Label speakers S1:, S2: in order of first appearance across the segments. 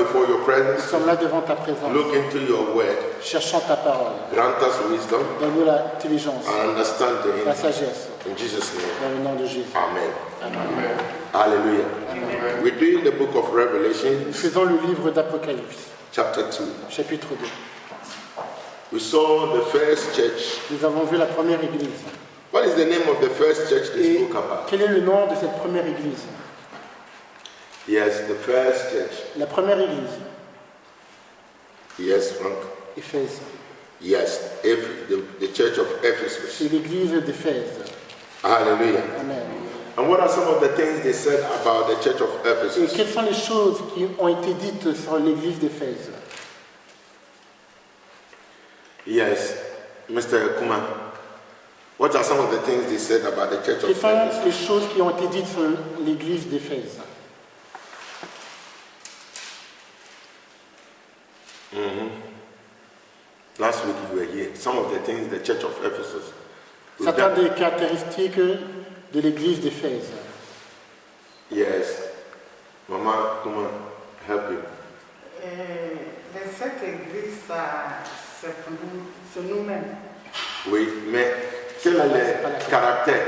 S1: before your
S2: Nous
S1: presence.
S2: sommes là devant ta présence,
S1: Look into your word.
S2: cherchant ta parole.
S1: Grant us wisdom
S2: Donne-nous l'intelligence,
S1: and understanding.
S2: la sagesse,
S1: In Jesus' name.
S2: dans le nom de Jésus.
S1: Amen.
S2: Amen.
S1: Hallelujah.
S2: Amen.
S1: We're doing the book of
S2: Nous
S1: Revelation,
S2: faisons le livre d'Apocalypse,
S1: chapter 2.
S2: chapitre 2.
S1: We saw the first church.
S2: Nous avons vu la première église.
S1: What is the name of the first church they
S2: Et
S1: spoke about?
S2: quel est le nom de cette première église?
S1: Yes, the first church.
S2: La première église,
S1: Yes, Frank.
S2: Éphèse.
S1: Yes, the church of Ephesus.
S2: C'est l'église d'Éphèse.
S1: Hallelujah.
S2: Amen.
S1: And what are some of the things they said about the church of
S2: Et
S1: Ephesus?
S2: quelles sont les choses qui ont été dites sur l'église d'Éphèse?
S1: Yes, Mr. Kuma. What are some of the things they said about the church of
S2: Quelles sont
S1: Ephesus?
S2: les choses qui ont été dites sur l'église d'Éphèse?
S1: Last week you were here. Some of the things the church of Ephesus. we've
S2: Certaines
S1: done-
S2: des caractéristiques de l'église d'Éphèse.
S1: Yes. Mama, come on, help you.
S3: Cette église, c'est nous-mêmes.
S1: Oui, mais quel est le caractère?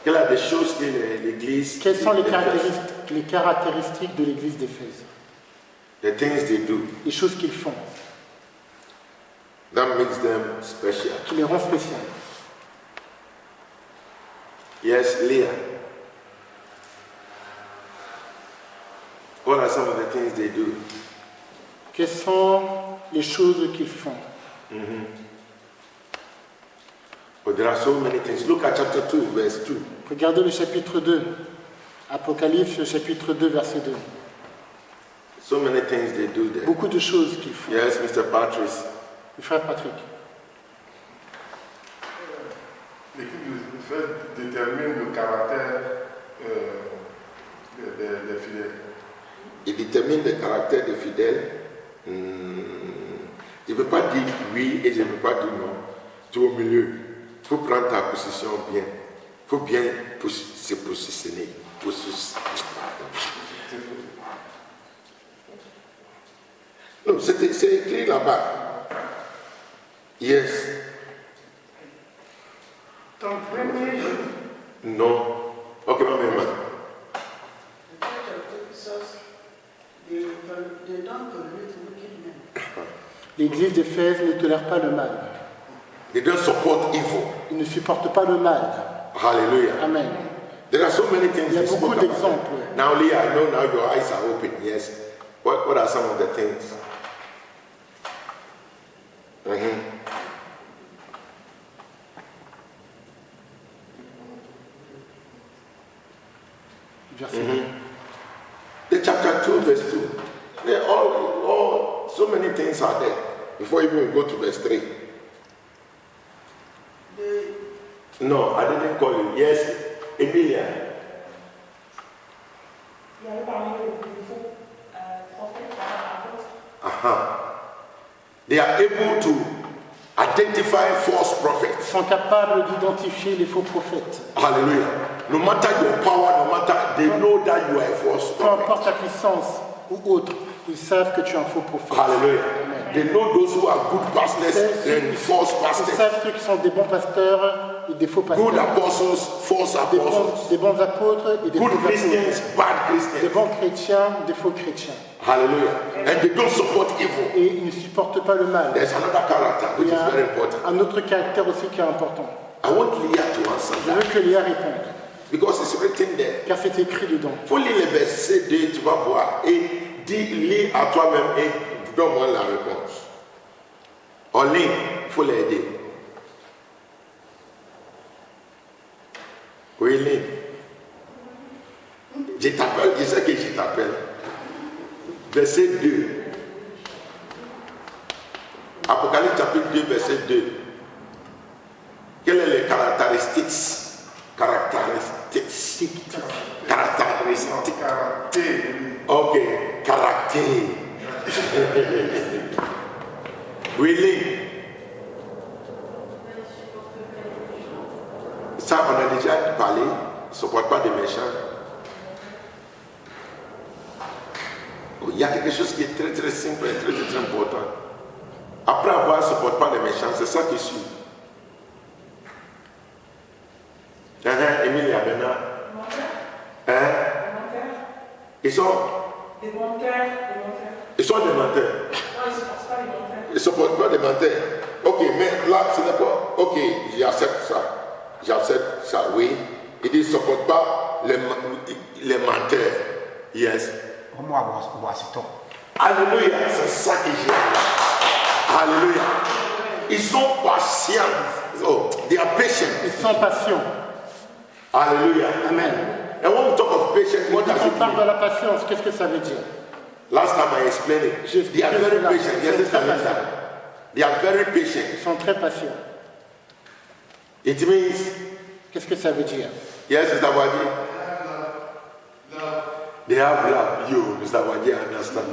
S1: Quelles sont les choses que l'église.
S2: Quelles sont les
S1: d'Éphèse-
S2: caractéristiques de l'église d'Éphèse?
S1: The things they do
S2: Les choses qu'ils font,
S1: that makes them special.
S2: qui les rend spéciales.
S1: Yes, Leah. What are some of the things they do?
S2: Quelles sont les choses qu'ils font?
S1: But there are so many things. Look at chapter 2, verse 2.
S2: Regardez le chapitre 2. Apocalypse, chapitre 2, verset 2.
S1: So many things they do there.
S2: Beaucoup de choses qu'ils font.
S1: Yes, Mr. Patrice.
S2: Le frère Patrick.
S4: L'équipe de fait détermine le caractère des fidèles.
S1: Il détermine le caractère des fidèles. Il ne veut pas dire oui et je ne veux pas dire non. Tu es au milieu. Il faut prendre ta position bien. Il faut bien se positionner. Non, c'est écrit là-bas. Yes.
S3: Ton premier jour,
S1: Non. Ok, ma maman.
S3: they don't tolerate wickedness.
S2: L'église d'Éphèse ne tolère pas le mal.
S1: They don't support evil.
S2: Ils ne supportent pas le mal.
S1: Hallelujah.
S2: Amen.
S1: There are so many things.
S2: Il y a
S1: they spoke
S2: beaucoup
S1: about.
S2: d'exemples.
S1: Now, Leah, I know now your eyes are open. Yes. What are some of the things?
S2: Verset 2.
S1: The chapter 2, verse 2. They're all, so many things are there. Before even we go to verse 3. No, I didn't call you. Yes, Emilia. They are able to identify false
S2: Ils
S1: prophets.
S2: sont capables d'identifier les faux prophètes.
S1: Hallelujah. No matter your power, no matter, they know that you are a false
S2: Peu
S1: prophet.
S2: importe ta puissance ou autre, ils savent que tu es un faux prophète.
S1: Hallelujah.
S2: Amen.
S1: They know those who are good pastors and false
S2: Ils
S1: pastors.
S2: savent ceux qui sont des bons pasteurs et des faux pasteurs.
S1: Good apostles, false apostles.
S2: Des bons apôtres et des faux
S1: Good
S2: apôtres.
S1: Christians, bad
S2: Des
S1: Christians.
S2: bons chrétiens, des faux chrétiens.
S1: Hallelujah. And they don't support evil.
S2: Et ils ne supportent pas le mal.
S1: There's another character
S2: Il
S1: which
S2: y
S1: is
S2: a
S1: very important.
S2: un autre caractère aussi qui est important.
S1: I want Leah to answer
S2: Je
S1: that
S2: veux que Léa réponde,
S1: because it's written there.
S2: car c'est écrit dedans.
S1: Faut lire le verset 2, tu vas voir. Et lis à toi-même et donne-moi la réponse. En ligne, il faut l'aider. Oui, ligne. Je t'appelle, je sais que je t'appelle. Verset 2. Apocalypse chapitre 2, verset 2. Quelles sont les caractéristiques? Caractéristiques. Ok, caractère. Really? Ça, on a déjà parlé. Il ne supporte pas des méchants. Oh, il y a quelque chose qui est très très simple et très très important. Après avoir ne supporte pas les méchants, c'est ça qui suit. Emilia, maintenant. Ils sont des menteurs. Ils sont des menteurs.
S5: Non, ils ne supportent pas les menteurs.
S1: Ils ne supportent pas les menteurs. Ok, mais là, ce n'est pas. Ok, j'accepte ça. J'accepte ça, oui. Il dit, ils ne supportent pas les menteurs. Yes. Alléluia, c'est ça que j'aime. Alléluia. Ils sont patients. Oh, they are patient.
S2: Ils sont patients.
S1: Alléluia.
S2: Amen.
S1: And when we talk of patience, what does
S2: Quand
S1: it
S2: on parle de
S1: mean?
S2: la patience, qu'est-ce que ça veut dire?
S1: Last time I explained it. They are very patient. Yes, it's Anita. They are very patient.
S2: Ils sont très patients.
S1: It means,
S2: Qu'est-ce que ça veut dire?
S1: yes, Mr. Wadi. They have love. You, Mr. Wadi, I understand.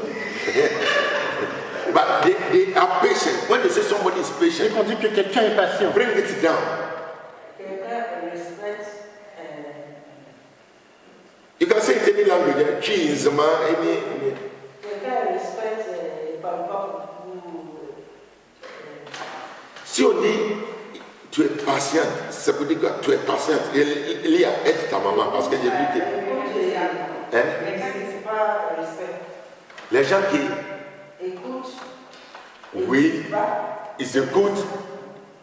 S1: But they are patient. When they say somebody is
S2: Dès
S1: patient,
S2: qu'on dit que quelqu'un est patient,
S1: bring it down.
S5: Quelqu'un respecte.
S1: You can say it any language. Cheese, man, any.
S5: Quelqu'un respecte et parle pas beaucoup.
S1: Si on dit tu es patient, ça veut dire que tu es patient. Il y a être ta maman parce que j'ai vu que. Hein?
S5: C'est pas respect.
S1: Les gens qui.
S5: Écoute.
S1: Oui, ils écoutent.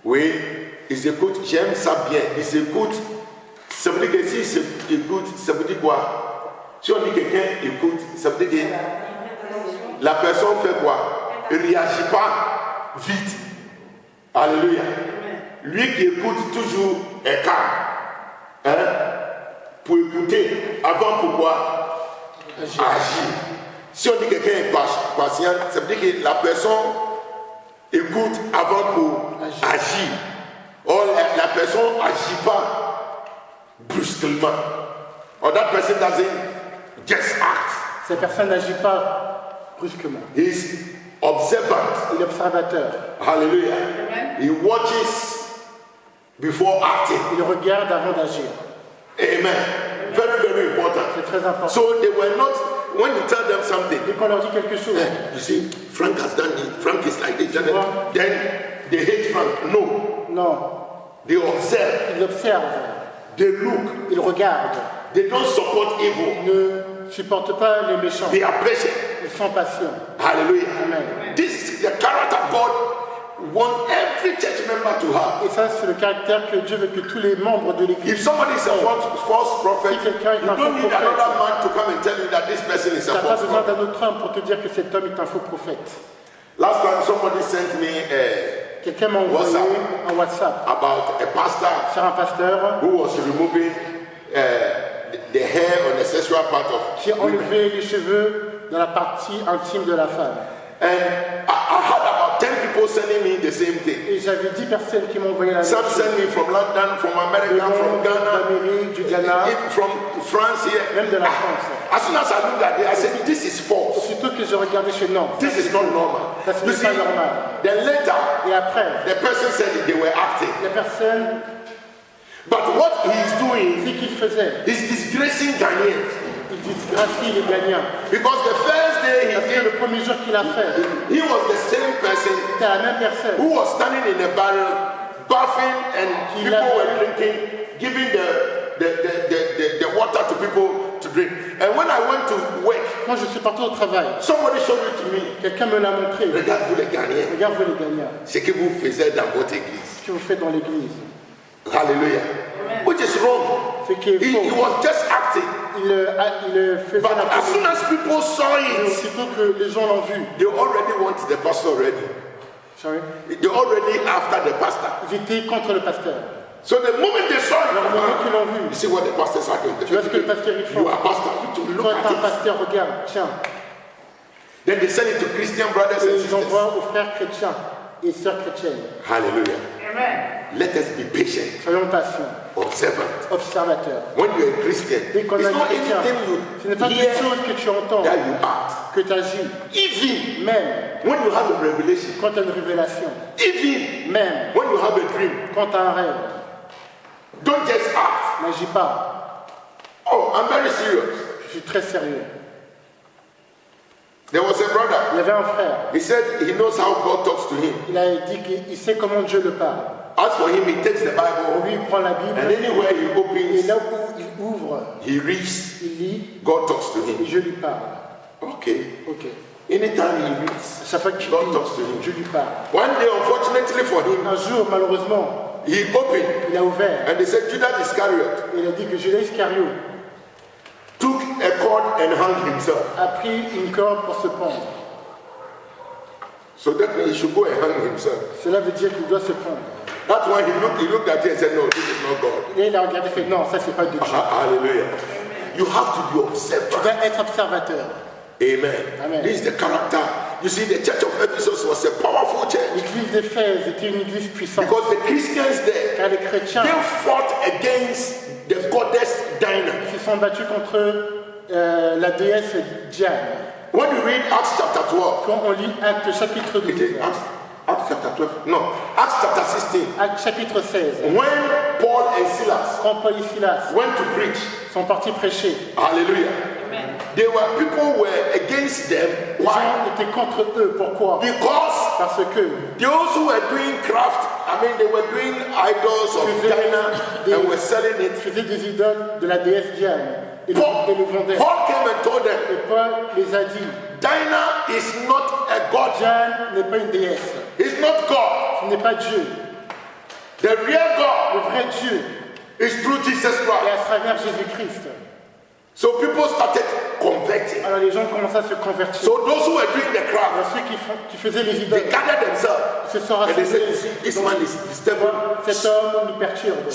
S1: Oui, ils écoutent. J'aime ça bien. Ils écoutent. Ça veut dire que si ils écoutent, ça veut dire quoi? Si on dit quelqu'un écoute, ça veut dire que la personne fait quoi? Il ne réagit pas vite. Alléluia. Lui qui écoute toujours est calme. Hein? Pour écouter, avant pourquoi? Agir. Si on dit que quelqu'un est patient, ça veut dire que la personne écoute avant pour agir. Or, la personne n'agit pas brusquement. Or, that person doesn't just act.
S2: cette personne n'agit pas brusquement.
S1: He's observant.
S2: Il est observateur.
S1: Hallelujah. He watches before acting.
S2: Il regarde avant d'agir.
S1: Amen. Very, very important.
S2: C'est très important.
S1: So they were not, when you tell them something,
S2: Dès qu'on leur dit quelque chose,
S1: you see, Frank has done it, Frank is like this, then they hate Frank. No.
S2: non,
S1: They observe,
S2: ils observent,
S1: they look,
S2: ils regardent.
S1: they don't support evil.
S2: Ils ne supportent pas les méchants.
S1: They are patient.
S2: Ils sont patients.
S1: Hallelujah.
S2: Amen.
S1: This is the character God wants every church member to have.
S2: Et ça, c'est le caractère que Dieu veut que tous les membres de
S1: If
S2: l'Église.
S1: somebody is a false prophet,
S2: Si quelqu'un est
S1: you
S2: un
S1: don't
S2: faux
S1: need
S2: prophète,
S1: another man to come and tell you that this person is
S2: Tu
S1: a
S2: n'as pas
S1: false
S2: besoin
S1: prophet.
S2: d'un autre homme pour te dire que cet homme est un faux prophète.
S1: Last time somebody sent me
S2: Quelqu'un m'a envoyé un WhatsApp
S1: about a pastor
S2: sur un pasteur
S1: who was removing the hair on the sexual part of
S2: qui a
S1: women.
S2: enlevé les cheveux dans la partie intime de la femme.
S1: And I had about 10 people sending me the same thing.
S2: Et j'avais 10 personnes qui m'ont envoyé la même
S1: Some
S2: chose.
S1: send me from London, from America, from Ghana,
S2: d'Amérique, du Ghana,
S1: from France here.
S2: même de la France.
S1: As soon as I looked at it, I said, this is false.
S2: Aussitôt que je regardais chez non,
S1: This is not normal.
S2: ça ce
S1: You
S2: n'est
S1: see,
S2: pas normal.
S1: then later,
S2: Et après,
S1: the person said they were acting.
S2: la personne,
S1: But what he is doing
S2: ce qu'il faisait,
S1: is disgracing Ghanaians.
S2: il disgracie les gagnants.
S1: Because the first day
S2: Parce
S1: he
S2: que le
S1: came,
S2: premier jour qu'il a fait,
S1: he was the same person
S2: c'était la même personne
S1: who was standing in a barrel, bathing, and
S2: He
S1: people were
S2: loved
S1: drinking, giving the water to people to drink. And when I went to work,
S2: Quand je suis parti au travail,
S1: somebody showed it to me.
S2: quelqu'un me l'a montré.
S1: Regarde-vous les Ghanéens,
S2: Regarde-vous les gagnants,
S1: ce que vous faisiez dans votre église.
S2: ce que vous faites dans l'église.
S1: Hallelujah. Which is wrong.
S2: Ce qui est
S1: He
S2: faux.
S1: was just acting.
S2: Il faisait
S1: But
S2: la
S1: as soon as people saw
S2: Et
S1: it,
S2: aussitôt que les gens l'ont vu,
S1: they already want the pastor already.
S2: sorry,
S1: They already after the pastor.
S2: ils étaient contre le pasteur.
S1: So the moment they saw
S2: Alors, au moment
S1: it,
S2: qu'ils l'ont vu,
S1: you see what the pastors are doing.
S2: tu vois ce que le pasteur il fait.
S1: You are pastor. You look
S2: Toi, t'es un
S1: at it.
S2: pasteur, regarde, tiens.
S1: Then they send it to Christian brothers
S2: Et
S1: and
S2: ils
S1: sisters.
S2: envoient aux frères chrétiens et sœurs chrétiennes.
S1: Hallelujah.
S3: Amen.
S1: Let us be patient,
S2: Soyons patients,
S1: observant.
S2: observateurs.
S1: When you are a Christian,
S2: Dès qu'on
S1: it's
S2: a
S1: not
S2: un chrétien,
S1: anything
S2: ce n'est pas
S1: you
S2: quelque
S1: hear
S2: chose que tu entends,
S1: that you act.
S2: que tu agis.
S1: Even
S2: Même
S1: when you have a revelation,
S2: quand tu as une révélation,
S1: even
S2: même
S1: when you have a dream,
S2: quand tu as un rêve,
S1: don't just act.
S2: n'agis pas.
S1: Oh, I'm very serious.
S2: Je suis très sérieux.
S1: There was a
S2: Il
S1: brother.
S2: y avait un frère.
S1: He said he knows how God talks to him.
S2: Il a dit qu'il sait comment Dieu le parle.
S1: As for him, he takes the Bible
S2: Lui, il prend la
S1: and
S2: Bible
S1: anywhere he
S2: et
S1: opens,
S2: là où il ouvre,
S1: he reads.
S2: il lit
S1: God talks to
S2: et
S1: him.
S2: Dieu lui parle.
S1: Okay.
S2: Ok.
S1: Anytime he reads,
S2: À chaque fois qu'il
S1: God
S2: lit,
S1: talks to him.
S2: Dieu lui parle.
S1: One day, unfortunately for him,
S2: Un jour, malheureusement,
S1: he opened
S2: il a ouvert
S1: and they said Judas Iscariot
S2: et il a dit que Judas Iscariote
S1: took a cord and hung himself.
S2: a pris une corde pour se pendre.
S1: So that means he should go and hang himself.
S2: Cela veut dire qu'il doit se pendre.
S1: That's why he looked at it and said, no, this is not God.
S2: Et il a regardé et fait non, ça c'est pas de Dieu.
S1: Hallelujah. You have to be
S2: Tu
S1: observant.
S2: dois être observateur.
S1: Amen.
S2: Amen.
S1: This is the character. You see, the church of Ephesus was a powerful church
S2: L'église d'Éphèse était une église puissante.
S1: because the Christians there,
S2: Car les chrétiens
S1: they fought against the goddess Dinah.
S2: se sont battus contre la déesse Diane.
S1: When you read Acts chapter 12,
S2: Quand on lit Actes chapitre
S1: it
S2: 12,
S1: is Acts chapter 12, no, Acts chapter 16.
S2: Actes chapitre 16,
S1: When Paul and Silas
S2: quand Paul et Silas
S1: went to preach,
S2: sont partis prêcher,
S1: hallelujah, they were people were against them.
S2: les
S1: Why?
S2: gens étaient contre eux. Pourquoi?
S1: Because
S2: Parce que
S1: those who were doing craft, I mean, they were doing idols of Dinah and were selling
S2: ils
S1: it.
S2: faisaient des idoles de la déesse Diane et le vendaient.
S1: Paul came and told them,
S2: Et Paul les a dit,
S1: Dinah is not a god.
S2: Diane n'est pas une déesse,
S1: It's not God.
S2: ce n'est pas Dieu.
S1: The real God
S2: Le vrai Dieu
S1: is through Jesus
S2: est à
S1: Christ.
S2: travers Jésus-Christ.
S1: So people started converting.
S2: Alors les gens commencent à se convertir.
S1: So those who were doing the craft,
S2: Alors ceux qui faisaient les idoles,
S1: they gathered themselves
S2: ils se sont
S1: and they said,
S2: rassemblés.
S1: "You see, this man is disturbing,
S2: Cet homme nous perturbe.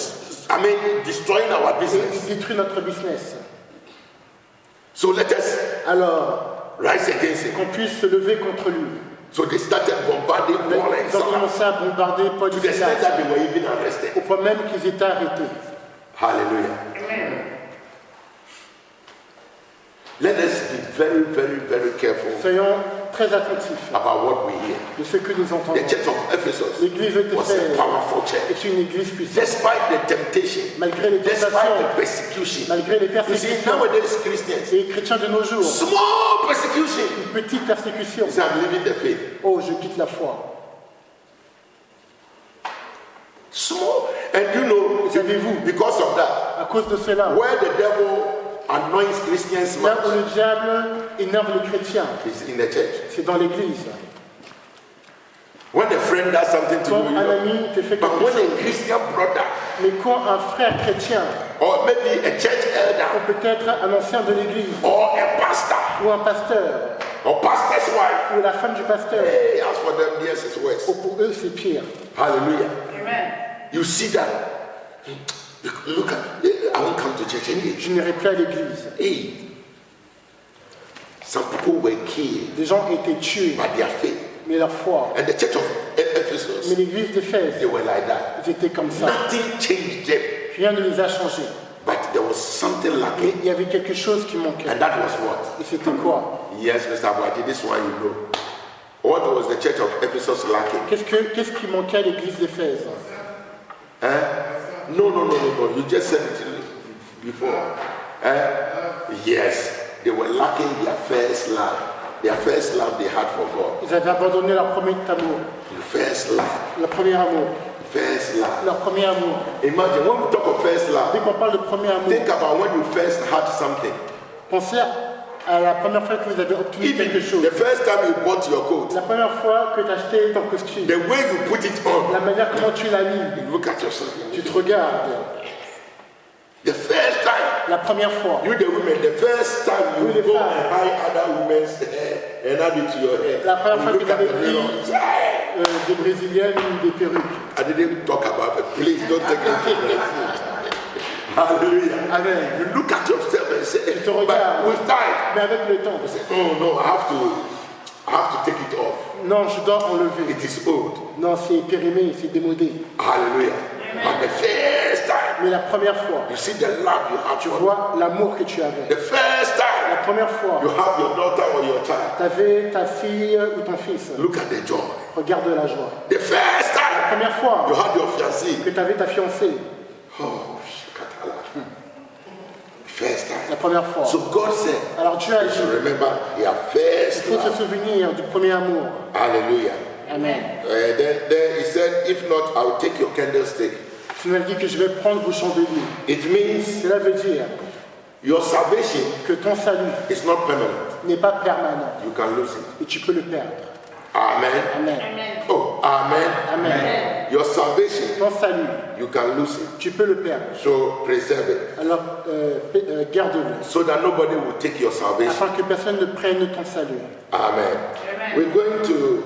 S1: I mean, destroying our
S2: Et il
S1: business.
S2: détruit notre business.
S1: So let us
S2: Alors,
S1: rise against him."
S2: qu'on puisse se lever contre lui.
S1: So they started bombarding Paul and
S2: Ils ont
S1: Silas
S2: commencé à bombarder Paul
S1: to
S2: et
S1: the extent
S2: Silas,
S1: that they were even arrested.
S2: au point même qu'ils étaient arrêtés.
S1: Hallelujah. Let us be very, very, very careful
S2: Soyons très attentifs
S1: about what we hear.
S2: de ce que nous entendons.
S1: The church of Ephesus
S2: L'église
S1: was a
S2: d'Éphèse
S1: powerful church.
S2: est une église puissante.
S1: Despite the temptation,
S2: Malgré les
S1: despite
S2: tentations,
S1: the persecution.
S2: malgré les
S1: You see,
S2: persécutions,
S1: nowadays Christians,
S2: les chrétiens de nos jours,
S1: small persecution.
S2: une petite persécution.
S1: You say, I'm leaving the faith.
S2: Oh, je quitte la foi.
S1: Small. And you know,
S2: Savez-vous,
S1: because of that,
S2: à cause de cela,
S1: where the devil anoints Christians
S2: là où
S1: much
S2: le diable énerve les chrétiens,
S1: is in the church.
S2: c'est dans l'église.
S1: When a friend does something to
S2: Quand
S1: you,
S2: un
S1: you know.
S2: ami te fait
S1: But
S2: quelque
S1: when
S2: chose,
S1: a Christian brother
S2: mais quand un frère chrétien,
S1: or maybe a church
S2: ou
S1: elder
S2: peut-être un ancien de l'église,
S1: or a pastor
S2: ou un pasteur,
S1: or pastor's wife,
S2: ou la femme du pasteur,
S1: hey, as for them, yes, it's worse.
S2: oh, pour eux c'est pire.
S1: Hallelujah.
S3: Amen.
S1: You see that? Look at, I won't come to church again.
S2: Je n'irai plus à l'église.
S1: Hey, some people were killed
S2: Des gens ont été tués,
S1: by their faith.
S2: mais leur foi.
S1: And the church of
S2: Mais
S1: Ephesus,
S2: l'église d'Éphèse,
S1: they were like that.
S2: ils étaient comme ça.
S1: Nothing changed them,
S2: Rien ne les a changés.
S1: but there was something
S2: Mais
S1: lacking.
S2: il y avait quelque chose qui manquait.
S1: And that was what?
S2: Et c'était quoi?
S1: Yes, Mr. Abadi, this one you know. What was the church of Ephesus lacking?
S2: Qu'est-ce qui manquait à l'église d'Éphèse?
S1: No. You just said it before. Yes, they were lacking their first love. Their first love they had for God.
S2: Ils avaient abandonné leur premier amour,
S1: The first love.
S2: leur premier amour,
S1: First love.
S2: leur premier amour.
S1: Imagine when we talk of first
S2: Dès
S1: love,
S2: qu'on parle de premier amour,
S1: think about when you first had something.
S2: pensez à la première fois que vous avez obtenu
S1: Even
S2: quelque chose.
S1: the first time you bought your coat,
S2: La première fois que tu as acheté ton costume,
S1: the way you put it on,
S2: la manière comment tu l'as mis,
S1: you look at yourself.
S2: tu te regardes.
S1: The first time,
S2: La première fois,
S1: you the women, the first time you
S2: Oui, les
S1: go
S2: femmes.
S1: and buy other women's hair and add it to your hair.
S2: La première fois
S1: you
S2: que
S1: look
S2: vous
S1: at
S2: avez
S1: the
S2: pris
S1: mirror.
S2: des brésiliennes ou des perruques.
S1: I didn't talk about it. Please don't take it. Hallelujah.
S2: Amen.
S1: You look at yourself and say,
S2: Tu te
S1: but
S2: regardes.
S1: with time,
S2: Mais avec le temps,
S1: you say, oh no, I have to take it off.
S2: non, je dois enlever.
S1: It is old.
S2: Non, c'est périmé, c'est démodé.
S1: Hallelujah. But the first time,
S2: Mais la première fois,
S1: you see the love you have
S2: tu
S1: for
S2: vois l'amour que tu avais.
S1: the first
S2: La
S1: time
S2: première fois,
S1: you have your daughter or your child,
S2: tu avais ta fille ou ton fils.
S1: look at the joy.
S2: Regarde la joie.
S1: The first
S2: La
S1: time
S2: première fois
S1: you had your fiancé,
S2: que tu avais ta fiancée.
S1: oh, shakatala. First time.
S2: la première fois.
S1: So God said,
S2: Alors Dieu a
S1: you
S2: dit,
S1: should remember your
S2: il
S1: first
S2: faut se
S1: love.
S2: souvenir du premier amour.
S1: Hallelujah.
S2: Amen.
S1: Then he said, if not, I'll take your candlestick.
S2: Il m'a dit que je vais prendre vos chandeliers.
S1: It means
S2: Cela veut dire
S1: your salvation
S2: que ton salut
S1: is not permanent.
S2: n'est pas permanent
S1: You can lose it.
S2: et tu peux le perdre.
S1: Amen.
S2: Amen.
S1: Oh, amen.
S2: Amen.
S1: Your salvation,
S2: Ton salut,
S1: you can lose it.
S2: tu peux le perdre.
S1: So preserve it.
S2: Alors garde-le,
S1: So that nobody will take your salvation.
S2: afin que personne ne prenne ton salut.
S1: Amen. We're going to,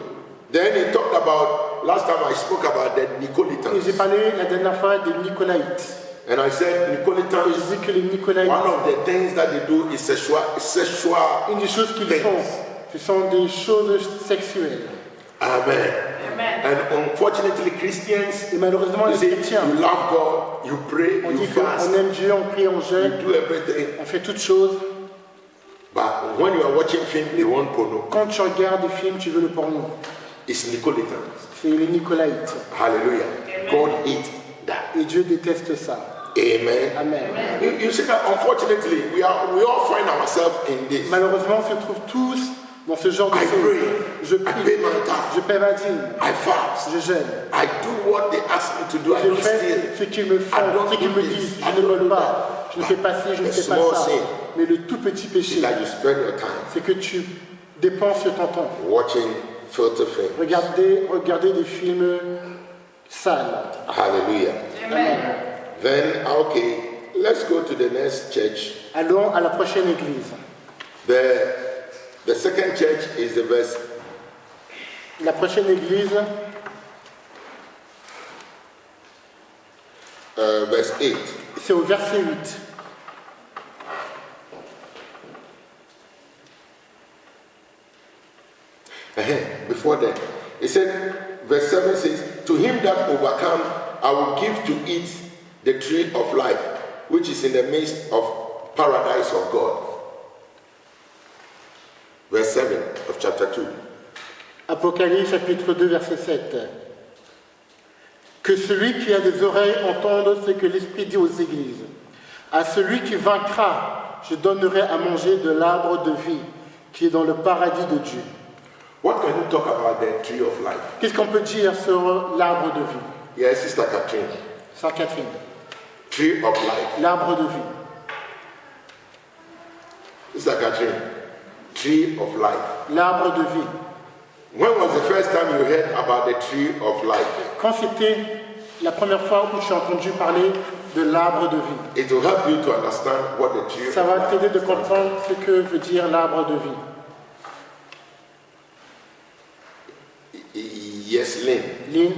S1: then he talked about, last time I spoke about the
S2: Et j'ai
S1: Nicolaitans.
S2: parlé la dernière fois des Nicolaïtes.
S1: And I said,
S2: Et je
S1: Nicolaitans,
S2: dis que les Nicolaïtes,
S1: one of the things that they do is sexual
S2: une des choses qu'ils
S1: things.
S2: font, ce sont des choses sexuelles.
S1: Amen. And unfortunately, Christians,
S2: Et malheureusement,
S1: you
S2: les
S1: say,
S2: chrétiens,
S1: you love God, you pray,
S2: on
S1: you
S2: dit
S1: fast,
S2: qu'on aime Dieu, on prie, on
S1: you
S2: jeûne,
S1: do everything.
S2: on fait toutes choses.
S1: But when you are watching film, you want porno.
S2: Quand tu regardes des films, tu veux le porno.
S1: It's Nicolaitans.
S2: C'est les Nicolaïtes.
S1: Hallelujah. God hates that.
S2: Et Dieu déteste ça.
S1: Amen.
S2: Amen.
S1: You see that unfortunately, we all find ourselves in this.
S2: Malheureusement, on se trouve tous dans ce genre de
S1: I
S2: choses.
S1: pray.
S2: Je
S1: I
S2: prie,
S1: pay my tithe.
S2: je paie ma dîme,
S1: I fast.
S2: je jeûne.
S1: I do what they ask me to do. I
S2: Je
S1: don't
S2: fais
S1: steal.
S2: ce qu'ils me font,
S1: I don't
S2: ce qu'ils
S1: do
S2: me
S1: this.
S2: disent.
S1: I
S2: Je ne
S1: don't
S2: vole
S1: do
S2: pas.
S1: that.
S2: Je ne fais pas ci, je ne
S1: The
S2: fais pas
S1: small
S2: ça.
S1: sin
S2: Mais le tout petit péché,
S1: is that you spend your time
S2: c'est que tu dépenses ton temps.
S1: watching filthy films.
S2: Regardez des films sales.
S1: Hallelujah.
S2: Amen.
S1: Then, okay, let's go to the next church.
S2: Allons à la prochaine église.
S1: The second church is the verse.
S2: La prochaine église,
S1: Verse 8.
S2: c'est au verset 8.
S1: Before that, it said, verse 7 says, to him that overcome, I will give to eat the tree of life, which is in the midst of paradise of God. Verse 7 of chapter 2.
S2: Apocalypse chapitre 2 verset 7. Que celui qui a des oreilles entende ce que l'Esprit dit aux églises. À celui qui vaincra, je donnerai à manger de l'arbre de vie qui est dans le paradis de Dieu.
S1: What can you talk about the tree of life?
S2: Qu'est-ce qu'on peut dire sur l'arbre de vie?
S1: Yes, Sister Catherine.
S2: Sainte Catherine.
S1: Tree of life.
S2: L'arbre de vie.
S1: Sister Catherine. Tree of life.
S2: L'arbre de vie.
S1: When was the first time you heard about the tree of life?
S2: Quand c'était la première fois où tu as entendu parler de l'arbre de vie?
S1: It will help you to understand what the tree
S2: Ça
S1: of
S2: va
S1: life
S2: t'aider de
S1: is.
S2: comprendre ce que veut dire l'arbre de vie.
S1: Yes, Lynn.
S2: Ligne,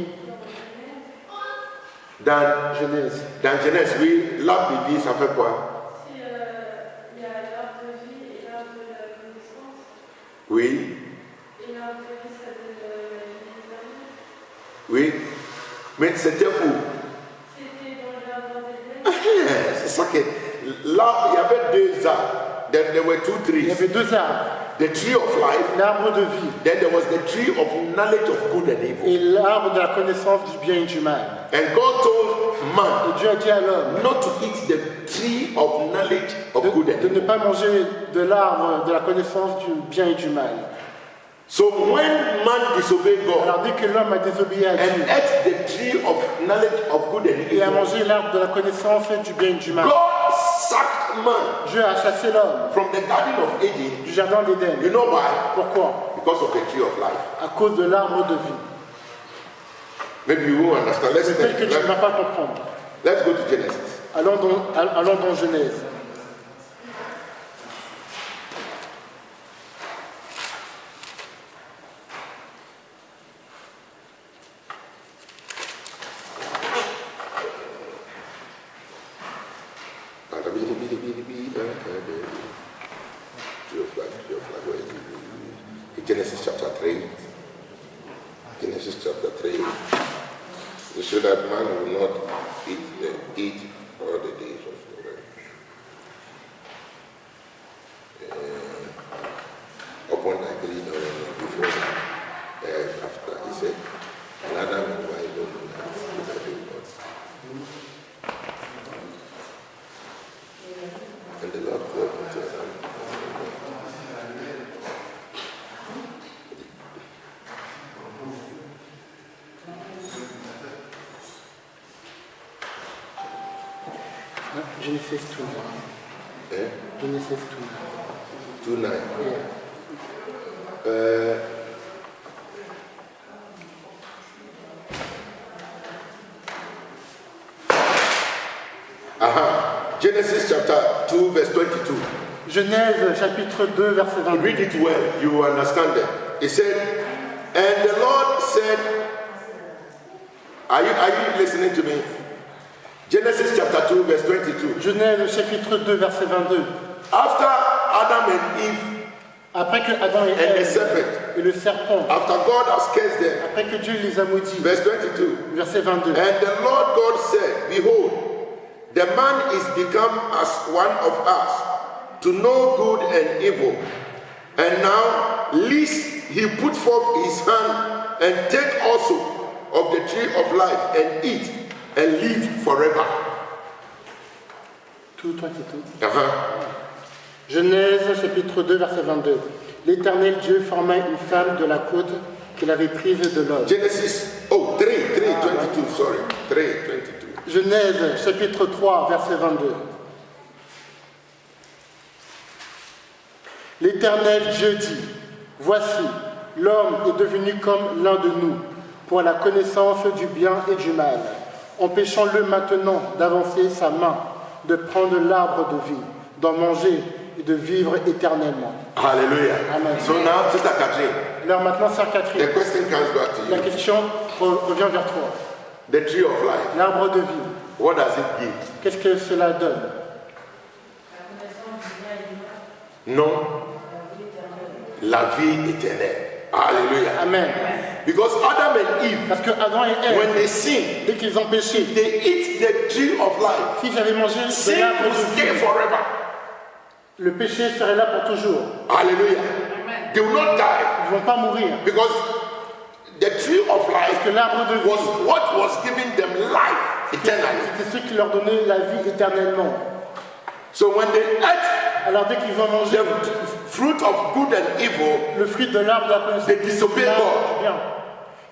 S1: Dans
S2: Genèse.
S1: Genèse, oui, l'arbre de vie, ça fait quoi?
S6: Il y a l'arbre de vie et l'arbre de la connaissance.
S1: Oui,
S6: Et l'arbre de vie, ça donne la vie éternelle.
S1: oui. Mais c'était où?
S6: C'était dans le jardin d'Éden.
S1: C'est ça que l'arbre, il y avait deux arbres. Then there were two
S2: Il y
S1: trees.
S2: avait deux arbres.
S1: The tree of life,
S2: L'arbre de vie
S1: then there was the tree of knowledge of good and evil.
S2: et l'arbre de la connaissance du bien et du mal.
S1: And God told man
S2: Et Dieu a dit à l'homme
S1: not to eat the tree of knowledge of good and
S2: de ne
S1: evil.
S2: pas manger de l'arbre de la connaissance du bien et du mal.
S1: So when man disobeyed God
S2: Alors dès que l'homme a désobéi à
S1: and
S2: Dieu
S1: ate the tree of knowledge of good and
S2: et a
S1: evil,
S2: mangé l'arbre de la connaissance du bien et du mal,
S1: God sacked man
S2: Dieu a chassé l'homme
S1: from the garden of Eden.
S2: du jardin
S1: You
S2: d'Éden.
S1: know why?
S2: Pourquoi?
S1: Because of the tree of life.
S2: À cause de l'arbre de vie.
S1: Maybe you won't understand.
S2: Peut-être que tu ne vas pas comprendre.
S1: Let's go to Genesis.
S2: Allons dans Genèse.
S1: Genesis chapter 3. Genesis chapter 3. We show that man will not eat all the days of the world. Upon agreed before after he said, and Adam and wife don't do that. And the Lord
S2: Genesis 2:9.
S1: Eh?
S2: Genesis 2:9.
S1: 2:9.
S2: Yeah.
S1: Genesis chapter 2, verse 22.
S2: Genèse chapitre 2, verset 22.
S1: Read it well, you will understand it. It said, and the Lord said, are you listening to me? Genesis chapter 2, verse 22.
S2: Genèse chapitre 2, verset 22.
S1: After Adam and Eve
S2: Après que Adam et
S1: and the
S2: Ève
S1: serpent,
S2: et le serpent,
S1: after God has cursed them,
S2: après que Dieu les a maudits,
S1: verse 22.
S2: verset 22.
S1: And the Lord God said, behold, the man is become as one of us, to know good and evil. And now, lest he put forth his hand and take also of the tree of life and eat and live forever.
S2: 2:22. Genèse chapitre 2, verset 22. L'Éternel Dieu forma une femme de la côte qu'il avait prise de l'homme.
S1: Genesis, 3, 22, sorry, 3, 22.
S2: Genèse chapitre 3, verset 22. L'Éternel Dieu dit, voici, l'homme est devenu comme l'un de nous, pour la connaissance du bien et du mal. Empêchons-le maintenant d'avancer sa main, de prendre l'arbre de vie, d'en manger et de vivre éternellement.
S1: Hallelujah.
S2: Amen.
S1: So now, Sister Catherine,
S2: Alors maintenant, sœur
S1: the
S2: Catherine,
S1: question comes back to
S2: la
S1: you.
S2: question revient vers toi.
S1: The tree of life,
S2: L'arbre de vie,
S1: what does it give?
S2: qu'est-ce que cela donne?
S1: Non, la vie éternelle. Hallelujah.
S2: Amen.
S1: Because Adam and Eve,
S2: Parce que Adam et
S1: when
S2: Ève,
S1: they sin,
S2: dès qu'ils ont péché,
S1: they eat the tree of life.
S2: s'ils avaient mangé de
S1: Sin
S2: l'arbre
S1: will
S2: de
S1: stay
S2: vie,
S1: forever.
S2: le péché serait là pour toujours.
S1: Hallelujah. They will not die
S2: Ils ne vont pas mourir.
S1: because the tree of
S2: Parce
S1: life
S2: que l'arbre de
S1: was
S2: vie,
S1: what was giving them life eternally.
S2: c'était ce qui leur donnait la vie éternellement.
S1: So when they ate
S2: Alors dès qu'ils ont mangé
S1: the fruit of good and evil,
S2: le fruit de l'arbre de la connaissance
S1: they
S2: du
S1: disobeyed
S2: mal et
S1: God.
S2: du bien,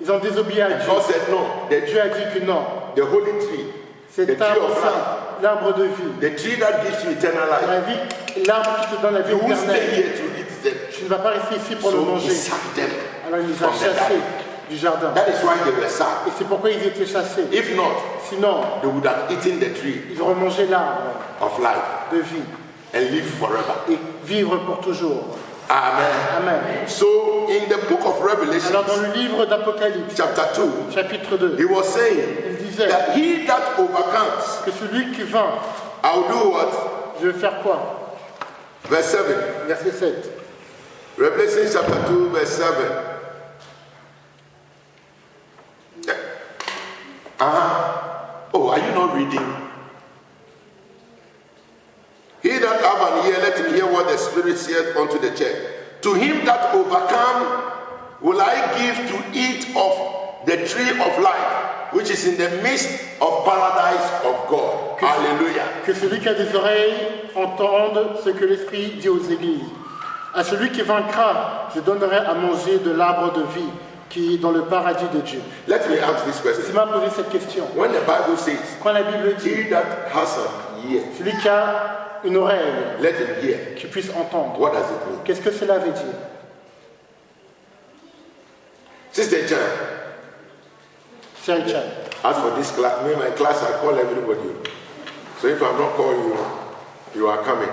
S2: ils ont désobéi à Dieu.
S1: God said no.
S2: Dieu a dit que non,
S1: The holy tree, the
S2: cet
S1: tree
S2: arbre
S1: of
S2: saint,
S1: life,
S2: l'arbre de vie,
S1: the tree that gives you eternal life.
S2: la vie, l'arbre qui te donne la vie
S1: You won't stay
S2: éternelle.
S1: here to eat them.
S2: Tu ne vas pas rester ici pour le
S1: So he
S2: manger.
S1: sacked them.
S2: Alors il les a
S1: from the
S2: chassés
S1: garden.
S2: du jardin.
S1: That is why they were sacked.
S2: Et c'est pourquoi ils étaient chassés.
S1: If not,
S2: Sinon,
S1: they would have eaten the tree
S2: ils auraient mangé l'arbre
S1: of life
S2: de vie
S1: and live forever.
S2: et vivre pour toujours.
S1: Amen.
S2: Amen.
S1: So in the book of Revelation,
S2: Alors dans le livre d'Apocalypse,
S1: chapter 2,
S2: chapitre 2,
S1: he was saying
S2: il disait
S1: that he that overcomes,
S2: que celui qui vainc,
S1: I'll do what?
S2: je vais faire quoi?
S1: Verse 7.
S2: Verset 7.
S1: Revelation chapter 2, verse 7. Oh, are you not reading? He that have an ear, let him hear what the Spirit saith unto the church. To him that overcome will I give to eat of the tree of life, which is in the midst of paradise of God. Hallelujah.
S2: Que celui qui a des oreilles entende ce que l'Esprit dit aux églises. À celui qui vaincra, je donnerai à manger de l'arbre de vie qui est dans le paradis de Dieu.
S1: Let me ask this
S2: Il
S1: question.
S2: m'a posé cette question.
S1: When the Bible says,
S2: Quand la Bible dit,
S1: he that has an ear,
S2: celui qui a une oreille,
S1: let him hear.
S2: qui puisse entendre,
S1: What does it mean?
S2: qu'est-ce que cela veut dire?
S1: Sister Chan,
S2: C'est un chat.
S1: as for this class, me, my class, I call everybody. So if I'm not calling you, you are coming.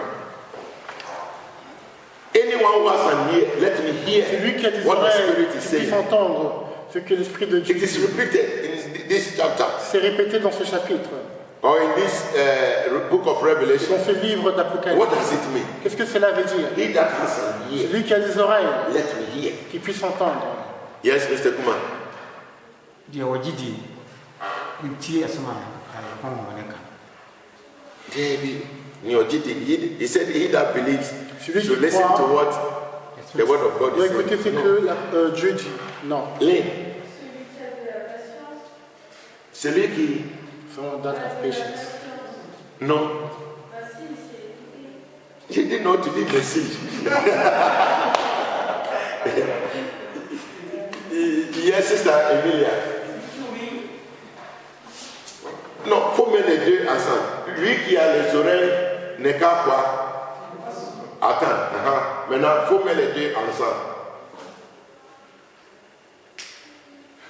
S1: Anyone who has an ear, let me
S2: Celui qui a
S1: hear
S2: des
S1: what the
S2: oreilles,
S1: Spirit
S2: qui
S1: is
S2: puisse
S1: saying.
S2: entendre ce que l'Esprit de Dieu
S1: It is
S2: dit.
S1: repeated in this chapter
S2: C'est répété dans ce chapitre,
S1: or in this book of Revelation.
S2: dans ce livre
S1: What
S2: d'Apocalypse.
S1: does it mean?
S2: Qu'est-ce que cela veut dire?
S1: He that has an ear,
S2: Celui qui a des oreilles,
S1: let me hear.
S2: qui puisse entendre.
S1: Yes, Mr. Kumar.
S7: deɛ wɔgye di ntie asɛm a honhom ne ka
S1: David, he said, he that believes
S2: Celui
S1: should
S2: qui
S1: listen
S2: croit,
S1: to what the word of God
S2: doit
S1: is
S2: écouter ce
S1: saying.
S2: que Dieu dit. Non.
S1: Lynn,
S6: Celui qui a de la patience,
S1: celui qui.
S2: From that of patience.
S1: Non.
S6: bah si, c'est écouter.
S1: He did not to the message. Yes, Sister Emilia. Non, faut mettre les deux ensemble. Lui qui a les oreilles n'est qu'à quoi? Attends, maintenant, il faut mettre les deux ensemble.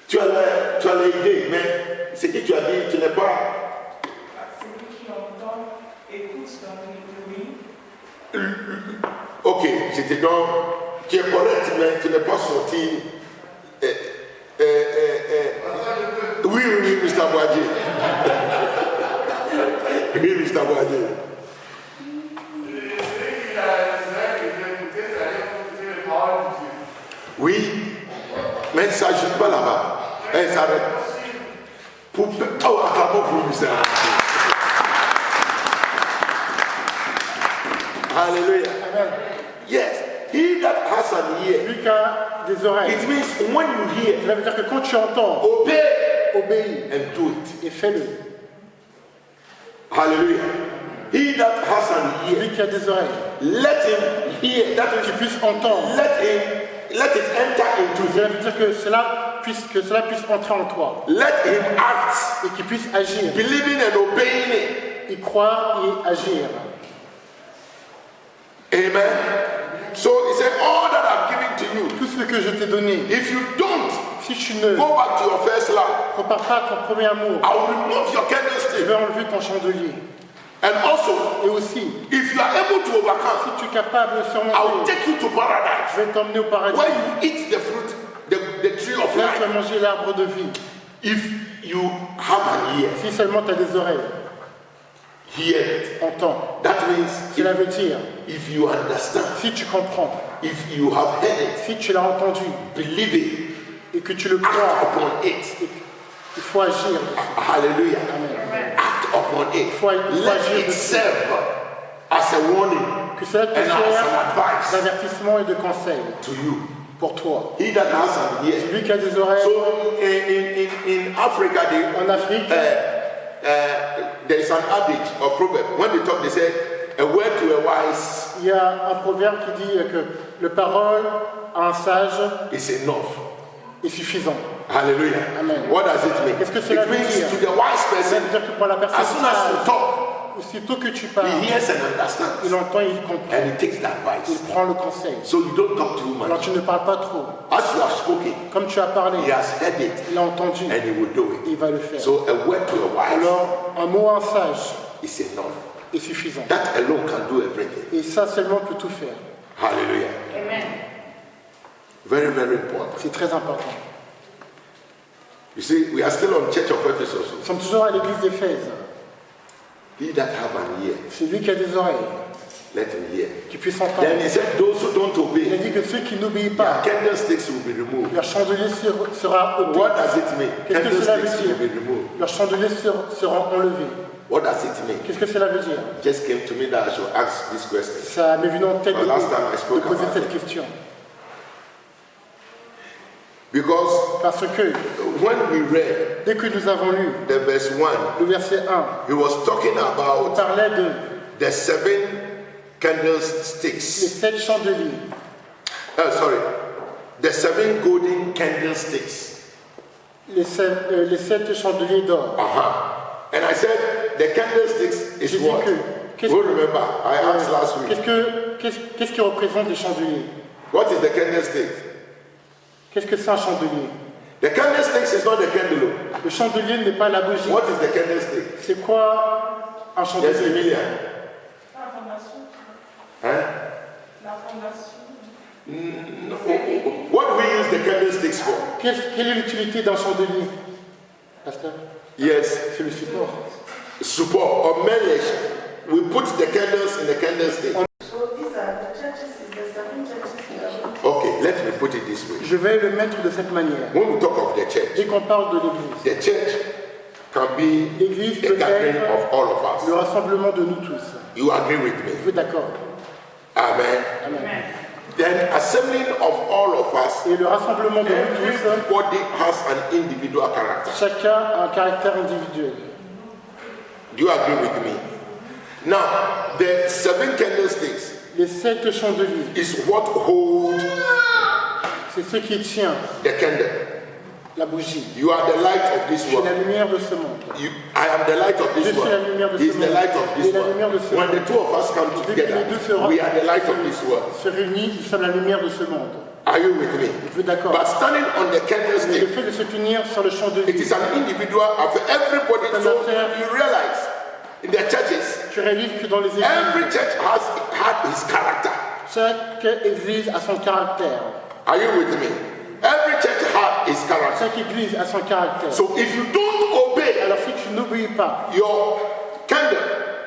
S1: Tu as l'idée, mais ce que tu as dit, tu n'es pas.
S3: Celui qui entend, écoute dans le bruit.
S1: Ok, je te donne. Tu es correct, mais tu n'es pas sorti. Oui, Mr. Boadier. Oui, Mr. Boadier. Oui, mais ça ne joue pas là-bas. Elle s'arrête. Pour acclamons pour lui, ça. Alléluia.
S2: Amen.
S1: Yes, he that has an ear.
S2: Lui qui a des oreilles.
S1: It means when you hear,
S2: Cela veut dire que quand tu entends,
S1: obey
S2: obéis
S1: and do it.
S2: et fais-le.
S1: Hallelujah. He that has an ear,
S2: Lui qui a des oreilles,
S1: let him hear. That
S2: qu'il
S1: is,
S2: puisse entendre.
S1: let it enter into
S2: Cela
S1: him.
S2: veut dire que cela puisse entrer en toi
S1: Let him act,
S2: et qu'il puisse agir.
S1: believing and obeying it.
S2: Et croire et agir.
S1: Amen. So he said, all that I've given to you,
S2: Tout ce que je t'ai donné,
S1: if you don't
S2: si tu ne
S1: go back to your first love,
S2: repars pas à ton premier amour,
S1: I will remove your
S2: je
S1: candlestick.
S2: vais enlever ton chandelier.
S1: And also,
S2: Et aussi,
S1: if you are able to overcome,
S2: si tu es capable de
S1: I will
S2: surmonter,
S1: take you to paradise,
S2: je vais t'emmener au paradis.
S1: where you eat the fruit, the tree of
S2: Là, tu vas
S1: life.
S2: manger l'arbre de vie.
S1: If you have an ear,
S2: Si seulement tu as des oreilles,
S1: hear it.
S2: entends.
S1: That means
S2: Cela veut dire,
S1: if you understand,
S2: si tu comprends,
S1: if you have heard it,
S2: si tu l'as entendu
S1: believe it,
S2: et que tu le
S1: act
S2: crois,
S1: upon it.
S2: il faut agir.
S1: Hallelujah.
S2: Amen.
S1: Act upon it.
S2: Faut agir
S1: Let it
S2: dessus.
S1: serve as a warning
S2: Que cela te
S1: and as an
S2: sert
S1: advice
S2: d'avertissement et de conseil
S1: to you.
S2: pour toi.
S1: He that has an ear.
S2: Celui qui a des oreilles,
S1: So in Africa,
S2: en Afrique,
S1: there is an adage or proverb. When they talk, they say, a word to a wise
S2: il y a un proverbe qui dit que le parole à un sage
S1: is enough.
S2: est suffisant.
S1: Hallelujah.
S2: Amen.
S1: What does it mean?
S2: Qu'est-ce que cela
S1: It
S2: veut
S1: means
S2: dire?
S1: to the wise
S2: Ça
S1: person,
S2: veut dire que pour la personne
S1: as soon as you
S2: sage,
S1: talk,
S2: aussitôt que tu parles,
S1: he hears and understands,
S2: il entend et il comprend.
S1: and he takes the
S2: Il
S1: advice.
S2: prend le conseil.
S1: So you don't talk too
S2: Alors
S1: much.
S2: tu ne parles pas trop.
S1: As you have spoken,
S2: Comme tu as parlé,
S1: he has heard it,
S2: il a entendu
S1: and he will do
S2: et il
S1: it.
S2: va le faire.
S1: So a word to a wise
S2: Alors, un mot à un sage
S1: is enough.
S2: est suffisant.
S1: That alone can do everything.
S2: Et ça seulement peut tout faire.
S1: Hallelujah.
S3: Amen.
S1: Very, very important.
S2: C'est très important.
S1: You see, we are still on Church of Ephesus.
S2: Nous sommes toujours à l'église d'Éphèse.
S1: He that have an ear,
S2: C'est lui qui a des oreilles,
S1: let him hear.
S2: qui puisse
S1: Then
S2: entendre.
S1: he said, those who don't
S2: Il a
S1: obey,
S2: dit que ceux qui n'obéissent
S1: their
S2: pas,
S1: candlesticks will be removed.
S2: leur chandelier sera ôté.
S1: What does it mean?
S2: Qu'est-ce que cela veut
S1: Candlesticks
S2: dire?
S1: will be removed.
S2: Leur chandelier sera enlevé.
S1: What does it mean?
S2: Qu'est-ce que cela veut dire?
S1: It just came to me that I should ask this question.
S2: Ça m'est venu en tête
S1: Well, last time I
S2: de
S1: spoke
S2: poser
S1: about
S2: cette
S1: it.
S2: question.
S1: Because
S2: Parce que
S1: when we read
S2: dès que nous avons lu
S1: the verse 1,
S2: le verset 1,
S1: he was talking
S2: on
S1: about
S2: parlait de
S1: the 7
S2: les
S1: candlesticks.
S2: 7 chandeliers,
S1: The 7 golden candlesticks.
S2: les 7 chandeliers d'or.
S1: And I said, the candlesticks is
S2: J'ai dit
S1: what?
S2: que qu'est-ce
S1: Who remember? I asked last week.
S2: qu'est-ce qui représente les chandeliers?
S1: What is the candlestick?
S2: Qu'est-ce que c'est un chandelier?
S1: The candlesticks is not the candle.
S2: Le chandelier n'est pas la bougie.
S1: What is the candlestick?
S2: C'est quoi un
S1: Yes,
S2: chandelier?
S1: Emilia.
S6: L'information.
S1: Huh?
S6: L'information.
S1: No. What do we use the candlesticks for?
S2: Quelle est l'utilité d'un chandelier? Pasteur,
S1: Yes,
S2: c'est le support.
S1: support or marriage. We put the candles in the candlestick.
S3: So these are the churches, is the 7 churches that are going to
S1: Okay, let me put it this way.
S2: Je vais le mettre de cette manière.
S1: When we talk of the church,
S2: Dès qu'on parle de l'Église,
S1: the church can be
S2: l'Église
S1: a
S2: peut
S1: gathering
S2: être
S1: of all of
S2: le
S1: us.
S2: rassemblement de nous tous.
S1: You agree with me?
S2: Vous êtes d'accord?
S1: Amen.
S2: Amen.
S1: Then assembling of all of us,
S2: Et le rassemblement de nous tous,
S1: everybody has an individual character.
S2: chacun a un caractère individuel.
S1: Do you agree with me? Now, the 7 candlesticks
S2: Les 7 chandeliers,
S1: is what hold
S2: c'est ce qui tient
S1: the candle.
S2: la bougie.
S1: You are the light of this
S2: Je suis la
S1: world.
S2: lumière de ce monde.
S1: I am the light of
S2: Je
S1: this
S2: suis la
S1: world.
S2: lumière de
S1: He is
S2: ce
S1: the
S2: monde.
S1: light of
S2: Il
S1: this
S2: est la
S1: world.
S2: lumière de ce
S1: When
S2: monde.
S1: the two of us come
S2: Dès que
S1: together,
S2: les deux
S1: we are the light of this world.
S2: se réunissent, nous sommes la lumière de ce monde.
S1: Are you with me?
S2: Êtes-vous d'accord?
S1: But standing on the
S2: Mais le
S1: candlestick,
S2: fait de se tenir sur le champ de
S1: it
S2: vie,
S1: is an individual of everybody.
S2: C'est une
S1: So
S2: affaire.
S1: you realize in the churches,
S2: tu réalises que dans les
S1: every
S2: églises,
S1: church has had his character.
S2: chaque église a son caractère.
S1: Are you with me? Every church had his character.
S2: Chaque église a son caractère.
S1: So if you don't obey
S2: Alors si tu n'obéis pas,
S1: your candle,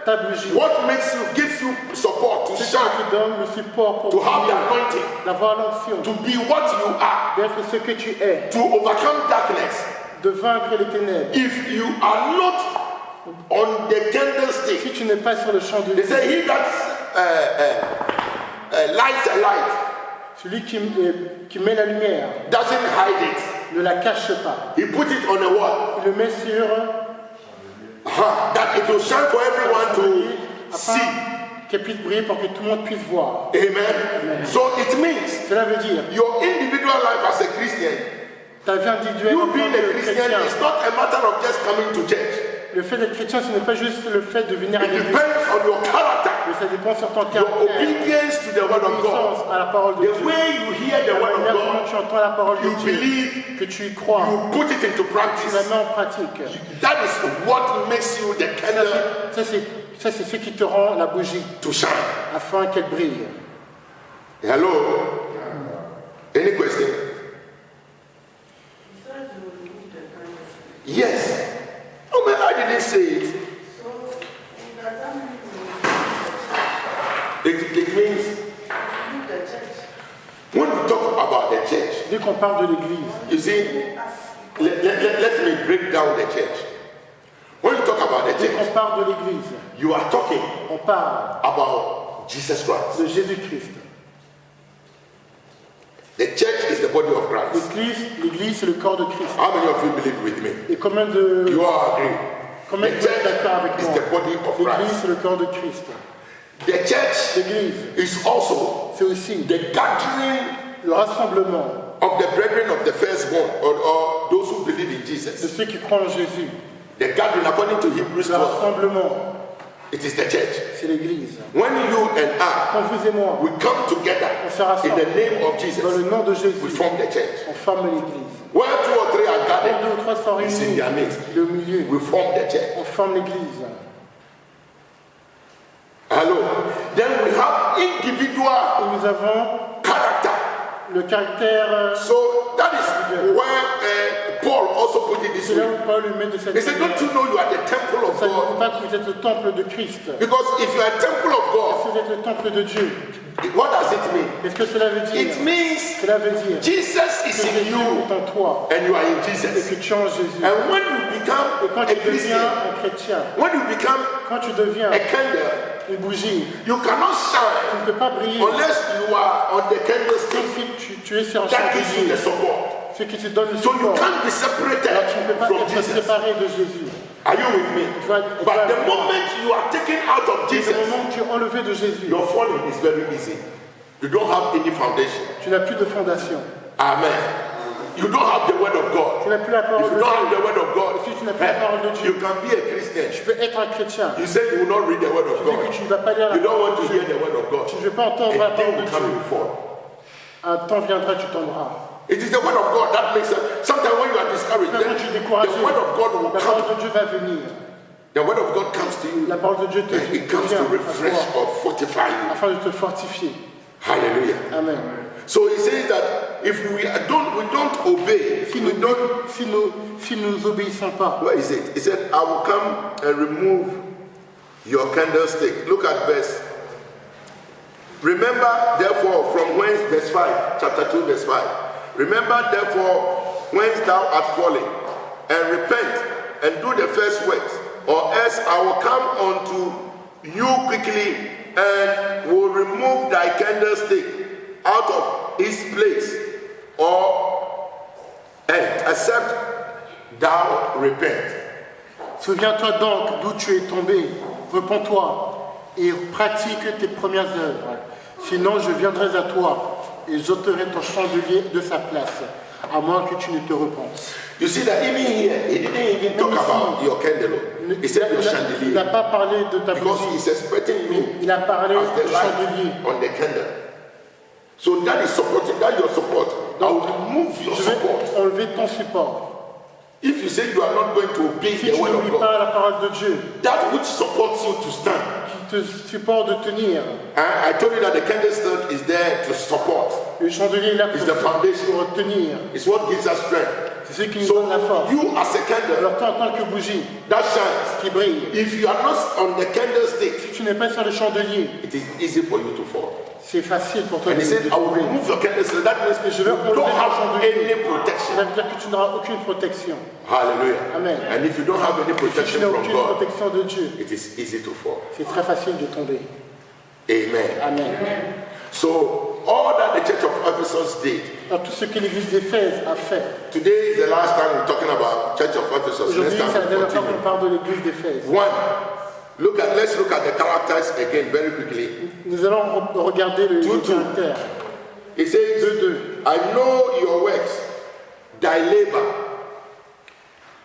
S2: ta bougie,
S1: what makes you, gives you support to
S2: c'est ça
S1: shine,
S2: qui donne le support pour
S1: to have the
S2: briller,
S1: anointing,
S2: d'avoir l'onction,
S1: to be what you are,
S2: d'être ce que tu es,
S1: to overcome darkness.
S2: de vaincre les ténèbres.
S1: If you are not on the candlestick,
S2: Si tu n'es pas sur le champ de
S1: they
S2: vie,
S1: say he that lights a light
S2: celui qui met la lumière
S1: doesn't hide it.
S2: ne la cache pas.
S1: He put it on a wall,
S2: Il le met sur
S1: that it will shine for everyone to
S2: afin
S1: see.
S2: qu'elle puisse briller pour que tout le monde puisse voir.
S1: Amen. So it means
S2: Cela veut dire,
S1: your individual life as a Christian,
S2: ta vie individuelle en
S1: you
S2: tant
S1: being a
S2: que
S1: Christian
S2: chrétien,
S1: is not a matter of just coming to church.
S2: le fait d'être chrétien, ce n'est pas juste le fait de venir à
S1: It
S2: l'église,
S1: depends on your character,
S2: mais ça dépend sur ton
S1: your
S2: caractère,
S1: obedience to the word of God,
S2: l'obéissance à la parole de
S1: the
S2: Dieu,
S1: way you hear the
S2: la
S1: word
S2: manière
S1: of
S2: dont
S1: God,
S2: tu entends la parole de
S1: you
S2: Dieu,
S1: believe,
S2: que tu y crois,
S1: you put it into
S2: tu la
S1: practice.
S2: mets en pratique.
S1: That is what makes you the candle
S2: Ça, c'est ce qui te rend la bougie,
S1: to shine.
S2: afin qu'elle brille.
S1: Hello? Any question? Yes. Oh man, I didn't say it. It means when we talk about the church,
S2: Dès qu'on parle de l'église,
S1: you see, let me break down the church. When you talk about the
S2: dès qu'on
S1: church,
S2: parle de l'église,
S1: you are talking
S2: on parle
S1: about Jesus Christ.
S2: de Jésus-Christ.
S1: The church is the body of Christ.
S2: L'église, c'est le corps de Christ.
S1: How many of you believe with me?
S2: Et combien de
S1: You all agree.
S2: combien
S1: The
S2: de vous êtes d'accord
S1: church
S2: avec
S1: is
S2: moi?
S1: the body of
S2: L'église,
S1: Christ.
S2: c'est le corps de Christ.
S1: The church
S2: L'église,
S1: is also
S2: c'est aussi
S1: the gathering
S2: le rassemblement
S1: of the brethren of the firstborn, or those who believe in
S2: de
S1: Jesus.
S2: ceux qui croient en Jésus.
S1: The gathering, according to Hebrews
S2: Le
S1: 12,
S2: rassemblement,
S1: it is the church.
S2: c'est l'église.
S1: When you and I,
S2: Quand vous et moi,
S1: we come together
S2: on se rassemble
S1: in the name of
S2: dans
S1: Jesus,
S2: le nom de
S1: we
S2: Jésus,
S1: form the church.
S2: on forme l'église.
S1: Where two or three are
S2: Quand
S1: gathered,
S2: deux ou trois sont
S1: it's in
S2: réunis,
S1: their midst.
S2: il est au milieu,
S1: We form the church.
S2: on forme l'église.
S1: Hello. Then we have individual
S2: Et nous avons
S1: character.
S2: le caractère,
S1: So that is where Paul also put it this
S2: c'est là
S1: way.
S2: où Paul le met de cette
S1: He said,
S2: manière.
S1: don't you know you are the temple of
S2: Ça ne
S1: God?
S2: dit pas que vous êtes le temple de Christ.
S1: Because if you are a temple of God,
S2: Si vous êtes le temple de Dieu,
S1: what does it mean?
S2: qu'est-ce que cela veut dire?
S1: It means
S2: Cela veut dire
S1: Jesus
S2: que
S1: is in
S2: Jésus
S1: you
S2: est en toi
S1: and you are in
S2: et
S1: Jesus.
S2: que tu es en Jésus.
S1: And when you become
S2: Et quand
S1: a
S2: tu deviens
S1: Christian,
S2: un chrétien,
S1: when you become
S2: quand tu deviens
S1: a candle,
S2: une bougie,
S1: you cannot
S2: tu
S1: shine
S2: ne peux pas briller
S1: unless you are on the
S2: sauf
S1: candlestick
S2: si tu es sur un champ
S1: that
S2: de
S1: gives you the
S2: vie,
S1: support.
S2: ce qui te donne le
S1: So you
S2: support.
S1: can't be separated
S2: Alors tu ne peux pas
S1: from
S2: être
S1: Jesus.
S2: séparé de Jésus.
S1: Are you with me?
S2: Tu vas- tu
S1: But
S2: vas-
S1: the moment you are taken out of
S2: Dès
S1: Jesus,
S2: le moment où tu es enlevé de Jésus,
S1: your falling is very easy. You don't have any foundation.
S2: tu n'as plus de fondation.
S1: Amen. You don't have the word of
S2: Tu
S1: God.
S2: n'as plus la
S1: If
S2: parole
S1: you
S2: de
S1: don't have
S2: Dieu.
S1: the word of God,
S2: Si tu n'as plus la parole de Dieu,
S1: you can be a Christian.
S2: tu peux être un chrétien.
S1: You say you will not read the word of
S2: Tu dis
S1: God.
S2: que tu ne vas pas lire la
S1: You don't
S2: parole
S1: want
S2: de
S1: to
S2: Dieu.
S1: hear the word of God.
S2: Tu ne veux pas entendre la
S1: A day
S2: parole de
S1: will come,
S2: Dieu.
S1: you fall.
S2: Un temps viendra, tu tomberas.
S1: It is the word of God that makes sense. Sometimes when you are discouraged,
S2: Quand
S1: then
S2: tu es découragé,
S1: the word of God will
S2: la parole
S1: come.
S2: de Dieu va venir.
S1: The word of God comes to you.
S2: La parole de Dieu te
S1: And it comes
S2: vient
S1: to refresh
S2: à toi,
S1: or fortify you.
S2: afin de te fortifier.
S1: Hallelujah.
S2: Amen.
S1: So he says that if we don't obey,
S2: Si
S1: we
S2: nous
S1: don't.
S2: si nous obéissons pas,
S1: Where is it? He said, I will come and remove your candlestick. Look at verse. Remember, therefore, from whence, verse 5, chapter 2, verse 5. Remember, therefore, whence thou art fallen, and repent, and do the first works, or else I will come unto you quickly, and will remove thy candlestick out of its place, except thou repent.
S2: souviens-toi donc d'où tu es tombé, repens-toi et pratique tes premières œuvres. Sinon, je viendrai à toi et j'ôterai ton chandelier de sa place, à moins que tu ne te repenses.
S1: You see that even here, he didn't even talk about your candle. He said your
S2: Il n'a
S1: chandelier.
S2: pas parlé de ta
S1: Because
S2: bougie,
S1: he's expecting you
S2: il a parlé
S1: as the
S2: du
S1: light
S2: chandelier.
S1: on the candle. So that is supporting, that your support. I will remove your
S2: Je vais
S1: support.
S2: enlever ton support.
S1: If you say you are not going to obey
S2: Si
S1: the
S2: tu
S1: word of
S2: n'oublies
S1: God,
S2: pas la parole de Dieu,
S1: that which supports you to stand.
S2: qui te supporte de tenir,
S1: I told you that the candlestick is there to support.
S2: le chandelier est là
S1: It's the foundation.
S2: pour tenir.
S1: It's what gives us strength.
S2: C'est ce qui nous
S1: So
S2: donne la force.
S1: you as a candle
S2: Alors toi, en tant que bougie
S1: that shines,
S2: qui brille,
S1: if you are not on the candlestick,
S2: si tu n'es pas sur le chandelier,
S1: it is easy for you to fall.
S2: c'est facile pour toi
S1: And he said, I will
S2: tomber.
S1: remove your candlestick. That means you don't have any protection.
S2: Ça veut dire que tu n'auras aucune protection.
S1: Hallelujah.
S2: Amen.
S1: And if you don't have any
S2: Si tu
S1: protection
S2: n'as
S1: from
S2: aucune
S1: God,
S2: protection de Dieu,
S1: it is easy to fall.
S2: c'est très facile de tomber.
S1: Amen.
S2: Amen.
S1: So all that the church of Ephesus did.
S2: Alors tout ce que l'église d'Éphèse a fait,
S1: Today is the last time we're talking about church of Ephesus.
S2: aujourd'hui
S1: Next time
S2: c'est la
S1: we'll
S2: dernière fois qu'on
S1: continue.
S2: parle de l'église d'Éphèse.
S1: One, let's look at the characters again very quickly.
S2: Nous allons regarder le
S1: Two.
S2: caractère.
S1: It says, I know your works, thy labor,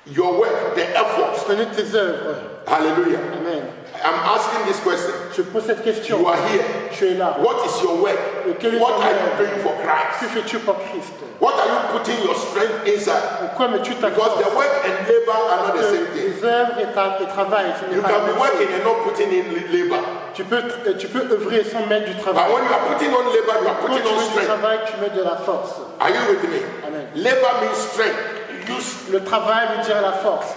S1: your work, the
S2: Je
S1: effort.
S2: connais tes œuvres.
S1: Hallelujah.
S2: Amen.
S1: I'm asking this question.
S2: Je pose cette question.
S1: You are here.
S2: Tu es là.
S1: What is your work?
S2: Quel est
S1: What
S2: ton
S1: are you
S2: œuvre?
S1: doing for
S2: Que
S1: Christ?
S2: fais-tu pour Christ?
S1: What are you putting your strength inside?
S2: Pourquoi mets-tu ta
S1: Because
S2: force?
S1: the work and labor are not the
S2: Parce
S1: same
S2: que
S1: thing.
S2: les œuvres et travail, ce
S1: You
S2: n'est pas la
S1: can be
S2: même
S1: working
S2: chose.
S1: and not putting in labor.
S2: Tu peux œuvrer sans mettre du
S1: But
S2: travail.
S1: when you are putting on labor, you are
S2: Quand
S1: putting
S2: tu
S1: on
S2: mets du
S1: strength.
S2: travail, tu mets de la force.
S1: Are you with me?
S2: Amen.
S1: Labor means strength. You use.
S2: Le travail veut dire la force.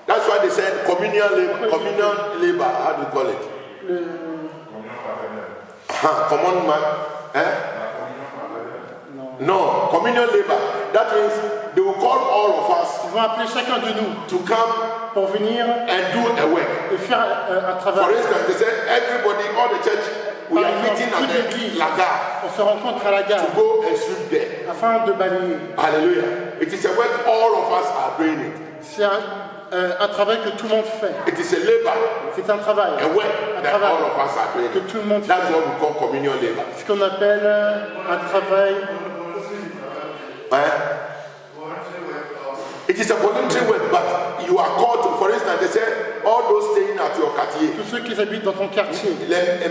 S1: That's why they said communion labor. Communion labor. How do you call it? Commandment. Eh? No, communion labor. That means they will call all of us
S2: Ils vont appeler chacun de nous
S1: to come
S2: pour venir
S1: and do a work.
S2: et faire un
S1: For
S2: travail.
S1: instance, they said everybody, all the church, we are meeting at the lagar
S2: On se rencontre à la
S1: to
S2: gare
S1: go and sweep there.
S2: afin de balayer.
S1: Hallelujah. It is a work all of us are doing it.
S2: C'est un travail que tout le monde fait.
S1: It is a labor,
S2: C'est un travail
S1: a work
S2: Un
S1: that
S2: travail
S1: all of us are doing
S2: que
S1: it.
S2: tout le monde fait.
S1: That's what we call communion labor.
S2: Ce qu'on appelle un travail.
S1: Eh? It is a voluntary work, but you are called to, for instance, they say, all those staying at your quartier.
S2: Tous ceux qui habitent dans ton quartier.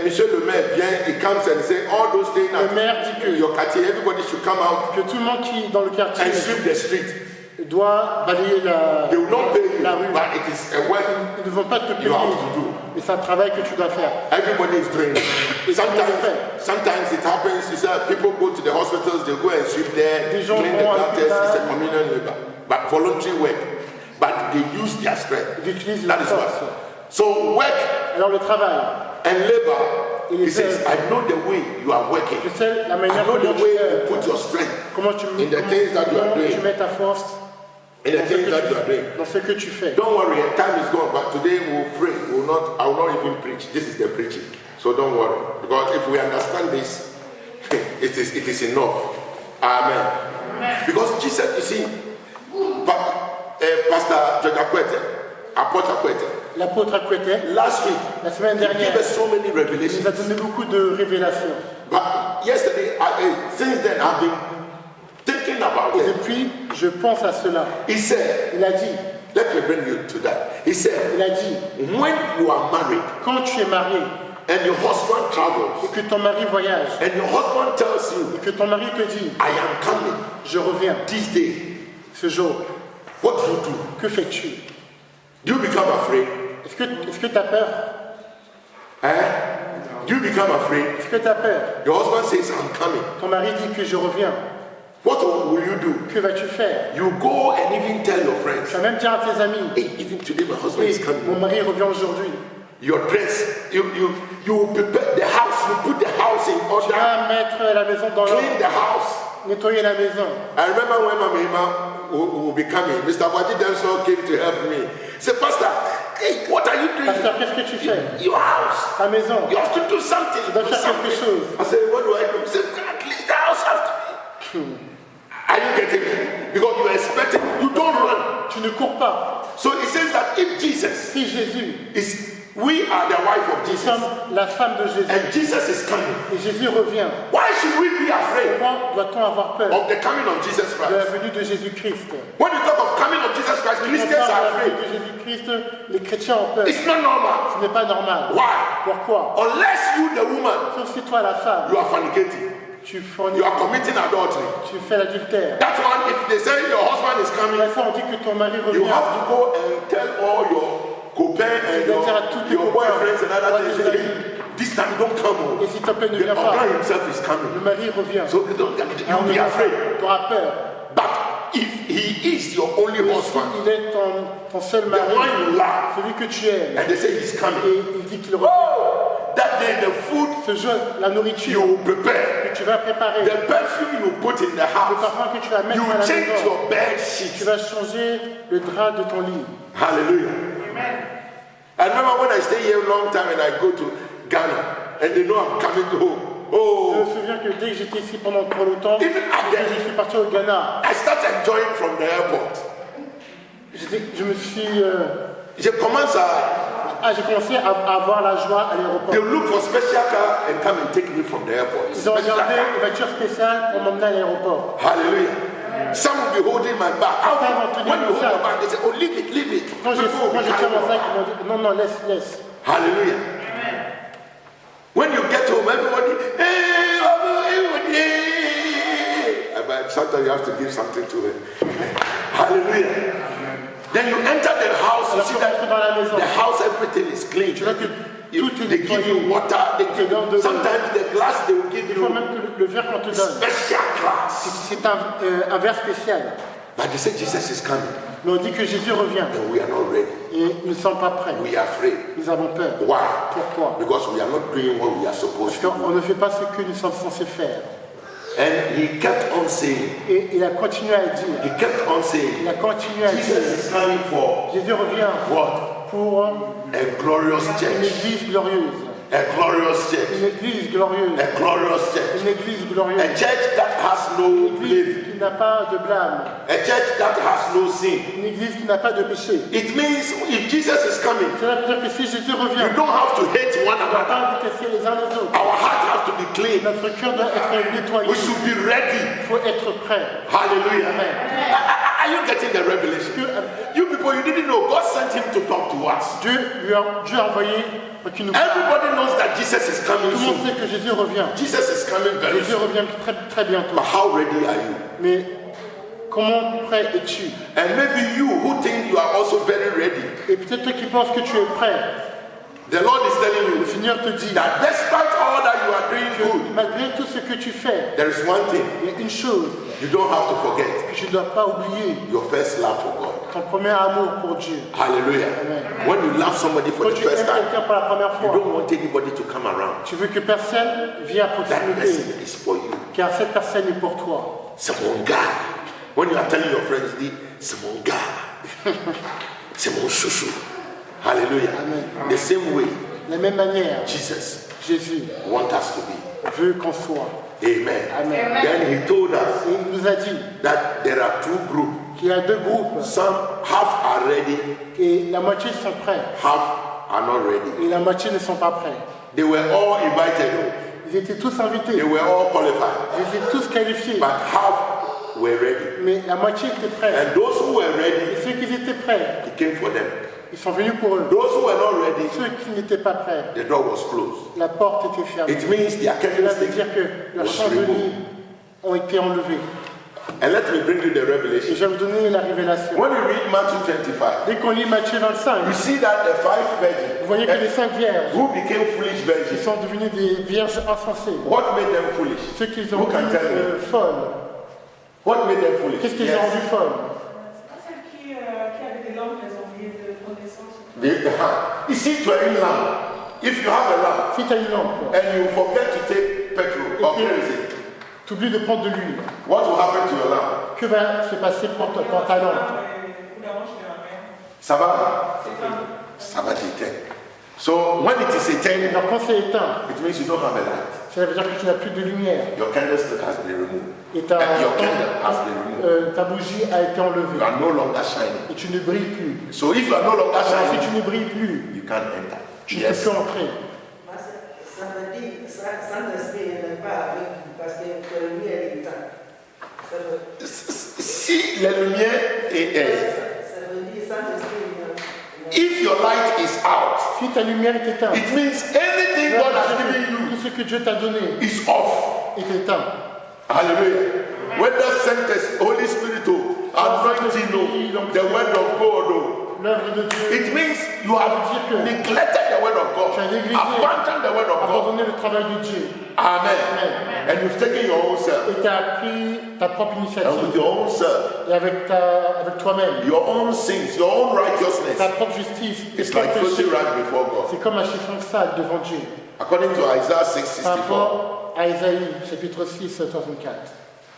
S1: Monsieur le maire vient, he comes and say, all those staying
S2: Le maire
S1: at
S2: dit que,
S1: your quartier, everybody should come out
S2: que tout le monde qui est dans le quartier
S1: and sweep the street.
S2: doit balayer
S1: They will not pay you,
S2: la rue.
S1: but it is a work
S2: Ils ne vont pas te payer,
S1: you have to do.
S2: mais c'est un travail que tu dois faire.
S1: Everybody is doing it. Sometimes it happens, you say, people go to the hospitals, they go and sweep there,
S2: Des gens
S1: clean the
S2: vont à
S1: gutters,
S2: l'hôpital.
S1: it's a communal labor. But voluntary work. But they use their strength.
S2: Ils utilisent
S1: That
S2: la
S1: is
S2: force.
S1: what. So work
S2: Alors le travail,
S1: and labor,
S2: Et
S1: he
S2: les
S1: says,
S2: œuvres.
S1: I know the way you are working.
S2: je sais la
S1: I
S2: manière
S1: know
S2: comment
S1: the
S2: tu
S1: way you
S2: œuvres,
S1: put your strength
S2: comment tu
S1: in the things that you are
S2: comment
S1: doing.
S2: tu mets ta force
S1: in the
S2: dans ce
S1: things
S2: que
S1: that you are doing.
S2: dans ce que tu fais.
S1: Don't worry, time is gone, but today we'll pray. I will not even preach. This is the preaching. So don't worry. Because if we understand this, it is enough. Amen. Because Jesus, you see, Pastor George Akwete, Apostle Akwete,
S2: L'apôtre Akwete,
S1: last week,
S2: la semaine
S1: he gave
S2: dernière,
S1: us so many
S2: il
S1: revelations.
S2: nous a donné beaucoup de révélations.
S1: But yesterday, since then, I've been thinking about
S2: Et
S1: it.
S2: depuis, je pense à cela.
S1: He said,
S2: Il a dit,
S1: let me bring you to that. He said,
S2: il a dit,
S1: when you are married
S2: quand tu es marié
S1: and your husband
S2: et
S1: travels,
S2: que ton mari voyage
S1: and your husband tells you,
S2: et que ton mari te dit,
S1: I am coming
S2: je reviens
S1: this day,
S2: ce jour,
S1: what do you do?
S2: que fais-tu?
S1: Do you become afraid?
S2: Est-ce que tu as peur?
S1: Do you become afraid?
S2: Est-ce que tu as peur?
S1: Your husband says, I'm coming.
S2: Ton mari dit que je reviens.
S1: What will you do?
S2: Que vas-tu faire?
S1: You go and even tell your
S2: Tu
S1: friends,
S2: vas même dire à tes amis,
S1: hey, even today my husband
S2: oui,
S1: is coming.
S2: mon mari revient aujourd'hui.
S1: Your dress, you prepare the house, you put the house in
S2: Tu
S1: order,
S2: vas mettre la maison dans l'ordre,
S1: clean the house.
S2: nettoyer la maison.
S1: I remember when my mama will be coming, Mr. Wadi Denso came to help me. He said, Pastor, hey, what are you doing?
S2: Pasteur, qu'est-ce que tu fais?
S1: Your house.
S2: Ta maison.
S1: You have to do something.
S2: Tu dois
S1: Do
S2: faire quelque
S1: something.
S2: chose.
S1: I said, what do I do? He said, clean the house after me. Are you getting it? Because you are expecting, you don't run.
S2: Tu ne cours pas.
S1: So it says that if Jesus
S2: Si Jésus
S1: is We are the wife of
S2: Nous
S1: Jesus.
S2: sommes la femme de Jésus.
S1: And Jesus is coming.
S2: Et Jésus revient.
S1: Why should we be afraid
S2: Pourquoi doit-on avoir peur
S1: of the coming of Jesus
S2: de la
S1: Christ?
S2: venue de Jésus-Christ?
S1: When you talk of coming of Jesus Christ,
S2: Quand on
S1: Christians
S2: parle
S1: are
S2: de la venue
S1: afraid.
S2: de Jésus-Christ, les chrétiens ont peur.
S1: It's not normal.
S2: Ce n'est pas normal.
S1: Why?
S2: Pourquoi?
S1: Unless you, the woman,
S2: Sauf si toi, la femme,
S1: you are fornicating.
S2: tu fournis,
S1: You are committing adultery.
S2: tu fais l'adultère.
S1: That one, if they say your husband is coming,
S2: La fois, on dit que ton mari
S1: you
S2: revient.
S1: have to go and tell all your copains and
S2: Tu dois dire à tous tes
S1: your
S2: copains,
S1: boyfriends and other
S2: ouais,
S1: things.
S2: tes
S1: Hey,
S2: amis.
S1: this time don't come.
S2: Et s'il te plaît, ne
S1: The
S2: viens pas.
S1: husband himself is
S2: Le
S1: coming.
S2: mari revient.
S1: So you don't,
S2: Alors,
S1: you'll be afraid.
S2: tu auras peur.
S1: But if he is your only
S2: Mais
S1: husband,
S2: s'il est ton seul
S1: the
S2: mari,
S1: one you love,
S2: celui que tu aimes,
S1: and they say he's coming,
S2: et il dit qu'il revient,
S1: that day the food
S2: ce jour, la nourriture
S1: you prepare,
S2: que tu vas préparer,
S1: the perfume you put in the
S2: le
S1: house,
S2: parfum que tu vas mettre
S1: you
S2: à la
S1: change
S2: maison,
S1: your bed
S2: tu
S1: sheet.
S2: vas changer le drap de ton lit.
S1: Hallelujah. I remember when I stay here a long time and I go to Ghana and they know I'm coming home.
S2: Je me
S1: Oh,
S2: souviens que dès que j'étais ici pendant trop longtemps,
S1: Even at
S2: que
S1: the-
S2: je suis parti au Ghana,
S1: I start enjoying from the airport.
S2: je me suis,
S1: Je commence à,
S2: j'ai commencé à avoir la joie à l'aéroport.
S1: they look for special car and come and take me from the airport.
S2: Ils ont
S1: Special
S2: regardé
S1: car.
S2: une voiture spéciale pour m'emmener à l'aéroport.
S1: Hallelujah. Some will be holding my back. When you hold my back, they say, oh, leave it, leave it.
S2: Quand j'ai
S1: People will be
S2: tiens
S1: carrying
S2: mon
S1: your
S2: sac,
S1: back.
S2: ils m'ont dit non, non, laisse.
S1: Hallelujah. When you get home, everybody, hey, everybody, hey. But sometimes you have to give something to it. Hallelujah. Then you enter the house, you
S2: Alors
S1: see
S2: qu'on rentre dans la maison,
S1: the house, everything is clean.
S2: tu vois que tout est
S1: They give you
S2: nettoyé.
S1: water, they give
S2: Te donne de l'eau.
S1: sometimes the glass they will give
S2: Des fois
S1: you
S2: même que le verre qu'on te donne,
S1: special glass.
S2: c'est un verre spécial.
S1: But they say Jesus is coming
S2: Mais on dit que Jésus revient
S1: and we are not ready.
S2: et nous ne sommes pas prêts.
S1: We are afraid.
S2: Nous avons peur.
S1: Why?
S2: Pourquoi?
S1: Because we are not doing what we are supposed
S2: Parce
S1: to
S2: qu'on
S1: do.
S2: ne fait pas ce que nous sommes censés faire.
S1: And he kept on saying,
S2: Et il a continué à dire,
S1: he kept on saying,
S2: il a continué à
S1: Jesus
S2: dire,
S1: is coming for
S2: Jésus revient
S1: what?
S2: pour
S1: A glorious
S2: une
S1: church.
S2: église glorieuse.
S1: A glorious church.
S2: Une église glorieuse.
S1: A glorious church.
S2: Une église
S1: A
S2: glorieuse.
S1: church that has no
S2: Une église
S1: blame.
S2: qui n'a pas de blâme.
S1: A church that has no sin.
S2: Une église qui n'a pas de péché.
S1: It means if Jesus is coming,
S2: Cela veut dire que si Jésus revient,
S1: you don't have to hate one
S2: on ne va
S1: another.
S2: pas détester les uns les autres.
S1: Our heart has to be clean.
S2: Notre cœur doit être nettoyé.
S1: We should be ready.
S2: Il faut être prêt.
S1: Hallelujah.
S2: Amen.
S1: Are you getting the revelation? You people, you didn't know. God sent him to talk to us.
S2: Dieu a envoyé pour qu'il nous parle.
S1: Everybody knows that Jesus is coming
S2: Tout le monde
S1: soon.
S2: sait que Jésus revient.
S1: Jesus is coming very
S2: Jésus
S1: soon.
S2: revient très, très bientôt.
S1: But how ready are you?
S2: Mais comment prêt es-tu?
S1: And maybe you who think you are also very ready.
S2: Et peut-être toi qui penses que tu es prêt.
S1: The Lord is telling
S2: Le
S1: you
S2: Seigneur te dit
S1: that despite all that you are doing
S2: que
S1: good,
S2: malgré tout ce que tu fais,
S1: there is one thing
S2: il y a une chose
S1: you don't have to forget.
S2: que tu ne dois pas oublier.
S1: Your first love for God.
S2: Ton premier amour pour Dieu.
S1: Hallelujah.
S2: Amen.
S1: When you love somebody for
S2: Quand
S1: the
S2: tu
S1: first
S2: aimes
S1: time,
S2: quelqu'un pour la première
S1: you
S2: fois,
S1: don't want anybody to come around.
S2: tu veux que personne vienne à
S1: That
S2: proximité,
S1: person is for you.
S2: car cette personne est pour toi.
S1: C'est mon gars. When you are telling your friends, c'est mon gars. C'est mon chouchou. Hallelujah.
S2: Amen.
S1: The same way,
S2: De la même manière,
S1: Jesus
S2: Jésus
S1: wants us to be.
S2: veut qu'on soit.
S1: Amen.
S2: Amen.
S1: Then he told us
S2: Et il nous a dit
S1: that there are two groups.
S2: qu'il y a deux groupes
S1: Some half are ready,
S2: et la moitié sont prêts
S1: half are not ready.
S2: et la moitié ne sont pas prêts.
S1: They were all invited.
S2: Ils étaient tous invités,
S1: They were all qualified.
S2: ils étaient tous qualifiés,
S1: But half were ready.
S2: mais la moitié était prête.
S1: And those who were
S2: Et
S1: ready,
S2: ceux qui étaient prêts,
S1: he came for them.
S2: ils sont venus pour eux.
S1: Those who were not ready,
S2: Ceux qui n'étaient pas prêts,
S1: the door was closed.
S2: la porte était fermée.
S1: It means their
S2: Cela veut
S1: candlestick
S2: dire que leurs
S1: was
S2: chandeliers
S1: removed.
S2: ont été enlevés.
S1: And let me bring you the
S2: Et
S1: revelation.
S2: je vais vous donner la révélation.
S1: When you read Matthew 25,
S2: Dès qu'on lit Matthieu 25,
S1: you see that the five
S2: vous voyez que les
S1: virgins
S2: 5 vierges
S1: who became foolish
S2: qui
S1: virgins,
S2: sont devenues des vierges insensées,
S1: what made them foolish?
S2: ceux qu'ils ont
S1: Who can
S2: rendues
S1: tell me?
S2: folles,
S1: What made them foolish?
S2: qu'est-ce qu'ils ont
S1: Yes.
S2: rendues folles?
S3: C'est pas celles qui avaient des langues, elles ont oublié de connaissance.
S1: You see, to a lamp, if you have a lamp
S2: Si tu as une lampe
S1: and you forget to take petrol or kerosene,
S2: tu oublies de prendre de l'huile,
S1: what will happen to your lamp?
S2: que va se passer pour ta lampe?
S1: Ça va? Ça va t'éteindre. So when it is éteint,
S2: Alors quand c'est éteint,
S1: it means you don't have a light.
S2: ça veut dire que tu n'as plus de lumière
S1: Your candlestick has been removed.
S2: et
S1: And your candle has been removed.
S2: ta bougie a été enlevée
S1: You are no longer shining.
S2: et tu ne brilles plus.
S1: So if you are no longer
S2: Alors si
S1: shining,
S2: tu ne brilles plus,
S1: you can't enter.
S2: Tu ne peux plus entrer.
S5: Ça veut dire, Saint-Esprit n'est pas avec vous parce que la lumière est éteinte.
S1: Si la lumière est...
S5: Ça veut dire Saint-Esprit
S1: If your light is out,
S2: Si ta lumière est éteinte,
S1: it means anything God has given you
S2: tout ce que Dieu t'a donné
S1: is off.
S2: est éteint.
S1: Hallelujah. Whether sent Holy Spirit, anointing, the word of God,
S2: L'œuvre de Dieu,
S1: it means you have neglected the word of God,
S2: tu as négligé,
S1: abandoned the word of God.
S2: abandonné le travail de Dieu.
S1: Amen. And you've taken your own self.
S2: Et tu as pris ta propre
S1: And with
S2: initiative.
S1: your own self,
S2: Et avec toi-même,
S1: your own sins, your own righteousness,
S2: ta propre justice, tes
S1: it's
S2: propres
S1: like filthy
S2: péchés.
S1: rag before God.
S2: C'est comme un chiffon sale devant Dieu.
S1: According to Isaiah
S2: Par
S1: 6:64.
S2: rapport à Isaïe, chapitre 6, 64.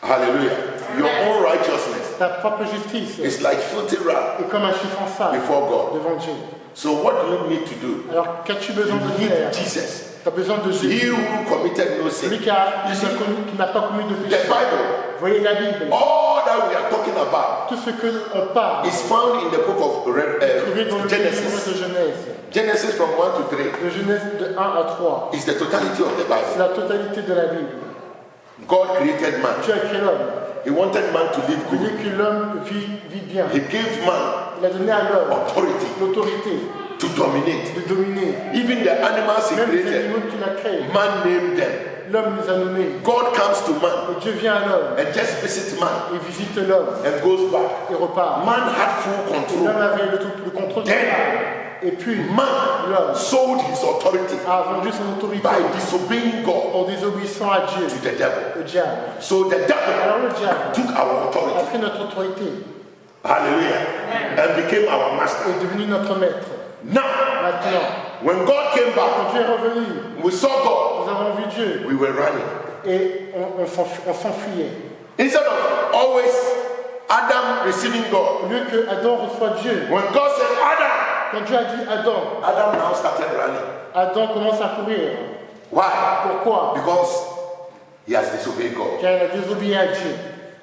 S1: Hallelujah. Your own righteousness
S2: Ta propre justice
S1: is like filthy rag
S2: est comme un chiffon sale
S1: before God.
S2: devant Dieu.
S1: So what do you need to do?
S2: Alors, qu'as-tu besoin
S1: You
S2: de
S1: need
S2: faire?
S1: Jesus.
S2: Tu as besoin de
S1: He
S2: Jésus.
S1: who committed no sin.
S2: Celui qui n'a pas commis de
S1: The
S2: péché.
S1: Bible,
S2: Voyez la Bible.
S1: all that we are talking about
S2: Tout ce qu'on parle
S1: is found in the book of
S2: trouvé dans le livre de
S1: Genesis.
S2: Genèse.
S1: Genesis from 1 to 3
S2: De Genèse de 1 à 3.
S1: is the totality of the
S2: C'est
S1: Bible.
S2: la totalité de la Bible.
S1: God created man.
S2: Dieu a créé l'homme.
S1: He wanted man to live
S2: Il
S1: good.
S2: dit que l'homme vit bien.
S1: He gave man
S2: Il a donné à l'homme
S1: authority
S2: l'autorité
S1: to dominate.
S2: de dominer.
S1: Even the animals he
S2: Même les
S1: created,
S2: animaux qu'il a créés.
S1: man named them.
S2: L'homme les a nommés.
S1: God comes to man
S2: Et Dieu vient à l'homme
S1: and just visits man
S2: et visite l'homme
S1: and goes back.
S2: et repart.
S1: Man had full
S2: Et
S1: control.
S2: l'homme avait le contrôle
S1: Then,
S2: total. Et puis,
S1: Man
S2: l'homme
S1: sold his authority
S2: a vendu son autorité
S1: by disobeying God
S2: en désobéissant à Dieu,
S1: to the devil.
S2: au diable.
S1: So the devil
S2: Alors le diable
S1: took our
S2: a
S1: authority,
S2: pris notre autorité
S1: hallelujah, and became our
S2: et
S1: master.
S2: est devenu notre maître.
S1: Now,
S2: Maintenant,
S1: when God came back,
S2: quand Dieu est revenu,
S1: we saw God,
S2: nous avons vu Dieu
S1: we were running.
S2: et on s'enfuyait.
S1: Instead of always Adam receiving God,
S2: Au lieu que Adam reçoit Dieu,
S1: when God said, Adam,
S2: quand Dieu a dit Adam,
S1: Adam now started running.
S2: Adam commence à courir.
S1: Why?
S2: Pourquoi?
S1: Because he has disobeyed God.
S2: Car il a désobéi à Dieu.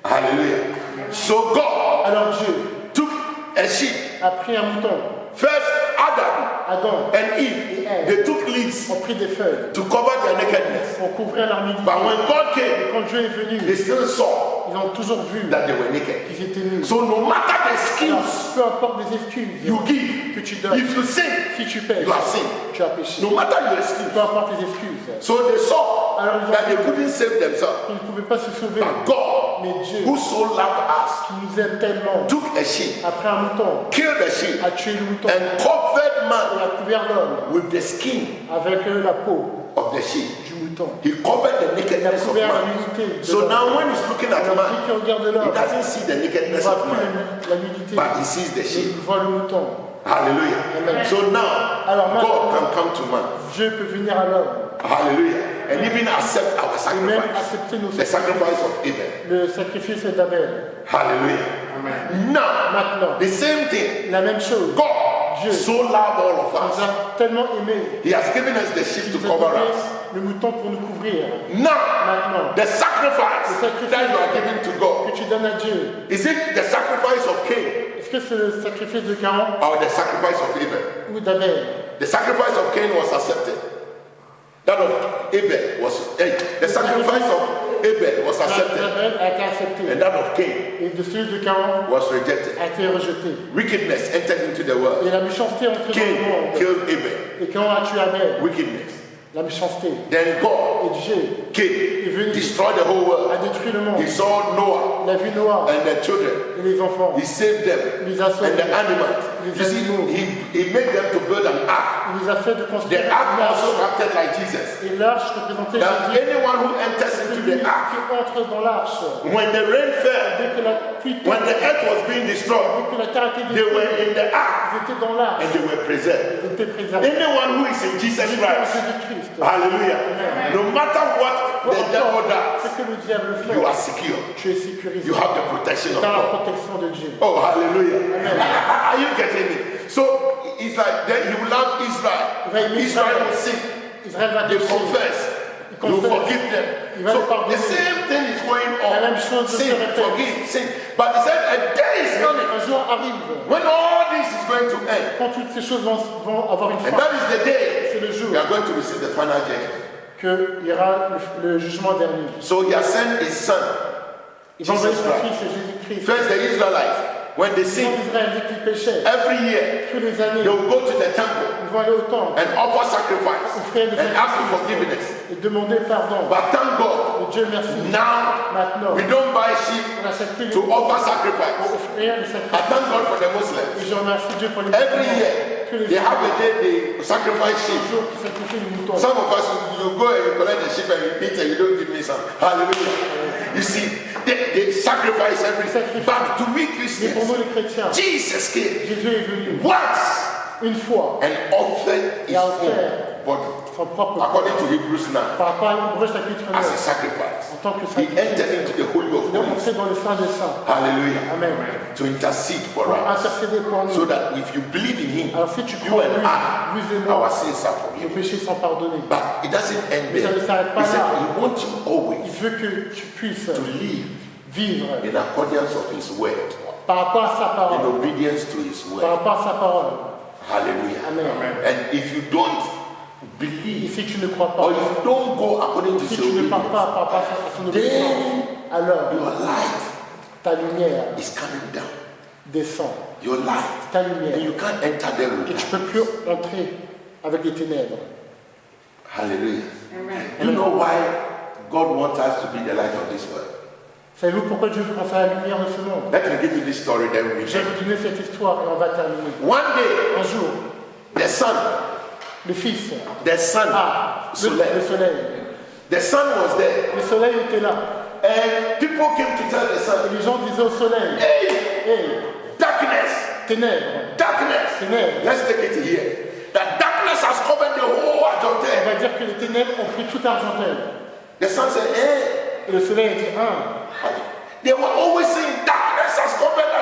S1: Hallelujah. So God
S2: Alors Dieu
S1: took a sheep.
S2: a pris un mouton.
S1: First, Adam
S2: Adam
S1: and Eve, they took leaves
S2: ont pris des feuilles
S1: to cover their nakedness.
S2: pour couvrir leur nudité.
S1: But when God
S2: Et
S1: came,
S2: quand Dieu est venu,
S1: they still saw
S2: ils ont toujours vu
S1: that they were naked.
S2: qu'ils étaient nus.
S1: So no matter the
S2: Alors,
S1: excuse
S2: peu importe les excuses
S1: you give,
S2: que tu donnes,
S1: if you sin,
S2: si tu pèches,
S1: you have sinned.
S2: tu as péché.
S1: No matter your excuse.
S2: Peu importe les excuses.
S1: So they saw that they couldn't save themselves.
S2: Ils ne pouvaient pas se sauver.
S1: But God,
S2: Mais Dieu,
S1: who so loved us,
S2: qui nous aime tellement,
S1: took a sheep,
S2: après un mouton,
S1: killed the sheep,
S2: a tué le mouton
S1: and covered
S2: et
S1: man
S2: a couvert l'homme
S1: with the skin
S2: avec la peau
S1: of the sheep.
S2: du mouton.
S1: He covered the
S2: Il a
S1: nakedness of
S2: couvert la
S1: man.
S2: nudité de
S1: So
S2: l'homme.
S1: now when he's looking at
S2: Alors,
S1: man,
S2: dès qu'il regarde
S1: he
S2: l'homme,
S1: doesn't see the
S2: il ne
S1: nakedness
S2: voit
S1: of
S2: plus
S1: man,
S2: la nudité,
S1: but he sees the
S2: mais
S1: sheep.
S2: il voit le mouton.
S1: Hallelujah.
S2: Amen.
S1: So now
S2: Alors
S1: God can
S2: maintenant,
S1: come to man.
S2: Dieu peut venir à l'homme
S1: Hallelujah. And even accept our
S2: et même
S1: sacrifice.
S2: accepter nos
S1: The sacrifice of Abel.
S2: le sacrifice d'Abel.
S1: Hallelujah.
S2: Amen.
S1: Now,
S2: Maintenant,
S1: the same thing.
S2: la même chose.
S1: God
S2: Dieu
S1: so loved all of
S2: nous
S1: us.
S2: a tellement aimés.
S1: He has given us the sheep
S2: Il
S1: to
S2: nous a
S1: cover
S2: donné
S1: us.
S2: le mouton pour nous couvrir.
S1: Now,
S2: Maintenant,
S1: the sacrifice
S2: Le sacrifice.
S1: that you are giving to God,
S2: que tu donnes à Dieu,
S1: is it the sacrifice of Cain
S2: est-ce que c'est le sacrifice de Caïn
S1: or the sacrifice of Abel?
S2: ou d'Abel?
S1: The sacrifice of Cain was accepted. That of Abel was, the sacrifice of Abel was accepted.
S2: D'Abel a été accepté
S1: And that of Cain
S2: et de celui de Caïn
S1: was rejected.
S2: a été rejeté.
S1: Wickedness entered into the world.
S2: Et la méchanceté est entrée dans le
S1: Cain
S2: monde.
S1: killed Abel.
S2: Et Caïn a tué Abel.
S1: Wickedness.
S2: La méchanceté.
S1: Then God
S2: Et Dieu
S1: came, destroyed the whole
S2: a
S1: world.
S2: détruit le monde.
S1: He saw Noah
S2: Il a vu Noah
S1: and the children.
S2: et les enfants.
S1: He saved them
S2: Il les a
S1: and
S2: sauvés.
S1: the animals.
S2: Les
S1: You see,
S2: animaux.
S1: he made them to build an ark.
S2: Il les a fait de construire
S1: The ark
S2: une arche.
S1: also acted like Jesus.
S2: Et l'arche représentait
S1: That
S2: Jésus.
S1: anyone who enters into
S2: Celui
S1: the ark,
S2: qui entre dans l'arche.
S1: when the rain fell,
S2: Dès que la pluie
S1: when the
S2: tombe,
S1: earth was being destroyed,
S2: dès que la terre a été
S1: they were
S2: détruite,
S1: in the ark
S2: ils étaient dans l'arche.
S1: and they were preserved.
S2: Ils étaient préservés.
S1: Anyone who is in Jesus
S2: Celui qui est en
S1: Christ,
S2: Jésus-Christ.
S1: hallelujah, no matter what
S2: Peu
S1: the devil
S2: importe
S1: does,
S2: ce que le diable fait,
S1: you are secure.
S2: tu es sécurisé
S1: You have the protection of
S2: dans la
S1: God.
S2: protection de Dieu.
S1: Oh, hallelujah. Are you getting it? So it's like then you love Israel.
S2: Il va aimer
S1: Israel
S2: Israël.
S1: will sing.
S2: Israël va
S1: They
S2: pécher.
S1: confess.
S2: Il
S1: You
S2: confesse.
S1: forgive them.
S2: Il va les
S1: So the
S2: pardonner.
S1: same thing is going
S2: La
S1: on.
S2: même chose se
S1: Sin,
S2: répète.
S1: forgive, sin. But he said a day is coming
S2: Un jour jour arrive,
S1: when all this is going to end,
S2: quand toutes ces choses vont avoir une
S1: and
S2: fin,
S1: that is the day
S2: c'est le jour
S1: we are going to receive the final judgment.
S2: qu'il y aura le jugement dernier.
S1: So he has sent his son,
S2: Il va envoyer
S1: Jesus
S2: son
S1: Christ.
S2: fils, Jésus-Christ.
S1: First, the Israelites, when they
S2: Les
S1: sin,
S2: Israël dit qu'ils péchaient.
S1: every year
S2: Tous les années,
S1: they will go to the temple
S2: ils vont aller au temple
S1: and offer sacrifice
S2: offrir des
S1: and ask for
S2: sacrifices
S1: forgiveness.
S2: et demander pardon.
S1: But thank God,
S2: Et Dieu merci.
S1: now
S2: Maintenant,
S1: we don't buy sheep
S2: on n'achète plus les
S1: to offer
S2: pour
S1: sacrifice.
S2: offrir les
S1: I
S2: sacrifices.
S1: thank God for the
S2: Et
S1: Muslims.
S2: je remercie Dieu pour les
S1: Every
S2: musulmans.
S1: year
S2: Tous les
S1: they
S2: jours,
S1: have a day they sacrifice sheep.
S2: jour qui sacrifient les moutons.
S1: Some of us, you go and you collect the sheep and you eat and you don't give me some. Hallelujah. You see, they sacrifice everything. But to we
S2: Mais pour nous
S1: Christians,
S2: les chrétiens,
S1: Jesus came
S2: Jésus est venu
S1: once
S2: une fois
S1: and offered his own body,
S2: son propre corps
S1: according to Hebrews 9,
S2: par rapport à Hébreux chapitre
S1: as a
S2: 9
S1: sacrifice.
S2: en tant que
S1: He
S2: sacrifice.
S1: entered into the Holy of
S2: Il est
S1: Holies.
S2: entré dans le sein des saints.
S1: Hallelujah.
S2: Amen.
S1: To intercede for
S2: Pour
S1: us.
S2: intercéder pour nous.
S1: So that if you believe in him,
S2: Alors si tu
S1: you
S2: crois en
S1: and
S2: lui,
S1: I,
S2: vous et
S1: our
S2: moi,
S1: sins are
S2: nos
S1: forgiven.
S2: péchés sont pardonnés.
S1: But it doesn't end
S2: Mais ça
S1: there.
S2: ne s'arrête
S1: He
S2: pas
S1: said
S2: là.
S1: he wants you
S2: Il
S1: always
S2: veut que tu puisses
S1: to live
S2: vivre
S1: in accordance of his word,
S2: par rapport à sa
S1: in
S2: parole.
S1: obedience to his
S2: Par
S1: word.
S2: rapport à sa parole.
S1: Hallelujah.
S2: Amen.
S1: And if you don't
S2: Et
S1: believe,
S2: si tu ne crois pas,
S1: or if you don't go according to
S2: si
S1: his
S2: tu ne parles
S1: obedience,
S2: pas par rapport à son obéissance, alors
S1: your light
S2: ta lumière
S1: is coming down.
S2: descend.
S1: Your light.
S2: Ta
S1: And
S2: lumière.
S1: you can't enter there
S2: Et
S1: with
S2: tu ne
S1: that.
S2: peux plus entrer avec les ténèbres.
S1: Hallelujah. You know why God wants us to be the light of this world?
S2: Savez-vous pourquoi Dieu veut qu'on soit la lumière de ce monde?
S1: Let me give you this story, then we
S2: Je vais
S1: end.
S2: vous donner cette histoire et on va terminer.
S1: One day,
S2: Un jour,
S1: the sun,
S2: le Fils,
S1: the sun,
S2: le
S1: soleil,
S2: soleil.
S1: the sun was there,
S2: Le soleil était là.
S1: and people came to tell the
S2: Et
S1: sun,
S2: les gens disaient au soleil,
S1: "Hey,
S2: hey,
S1: darkness,
S2: ténèbres,
S1: darkness."
S2: ténèbres.
S1: Let's take it here. That darkness has covered the whole
S2: On
S1: Argentine.
S2: va dire que les ténèbres ont pris toute Argentine.
S1: The sun said, "Hey."
S2: Et le soleil a dit,
S1: They were always saying darkness has covered
S2: il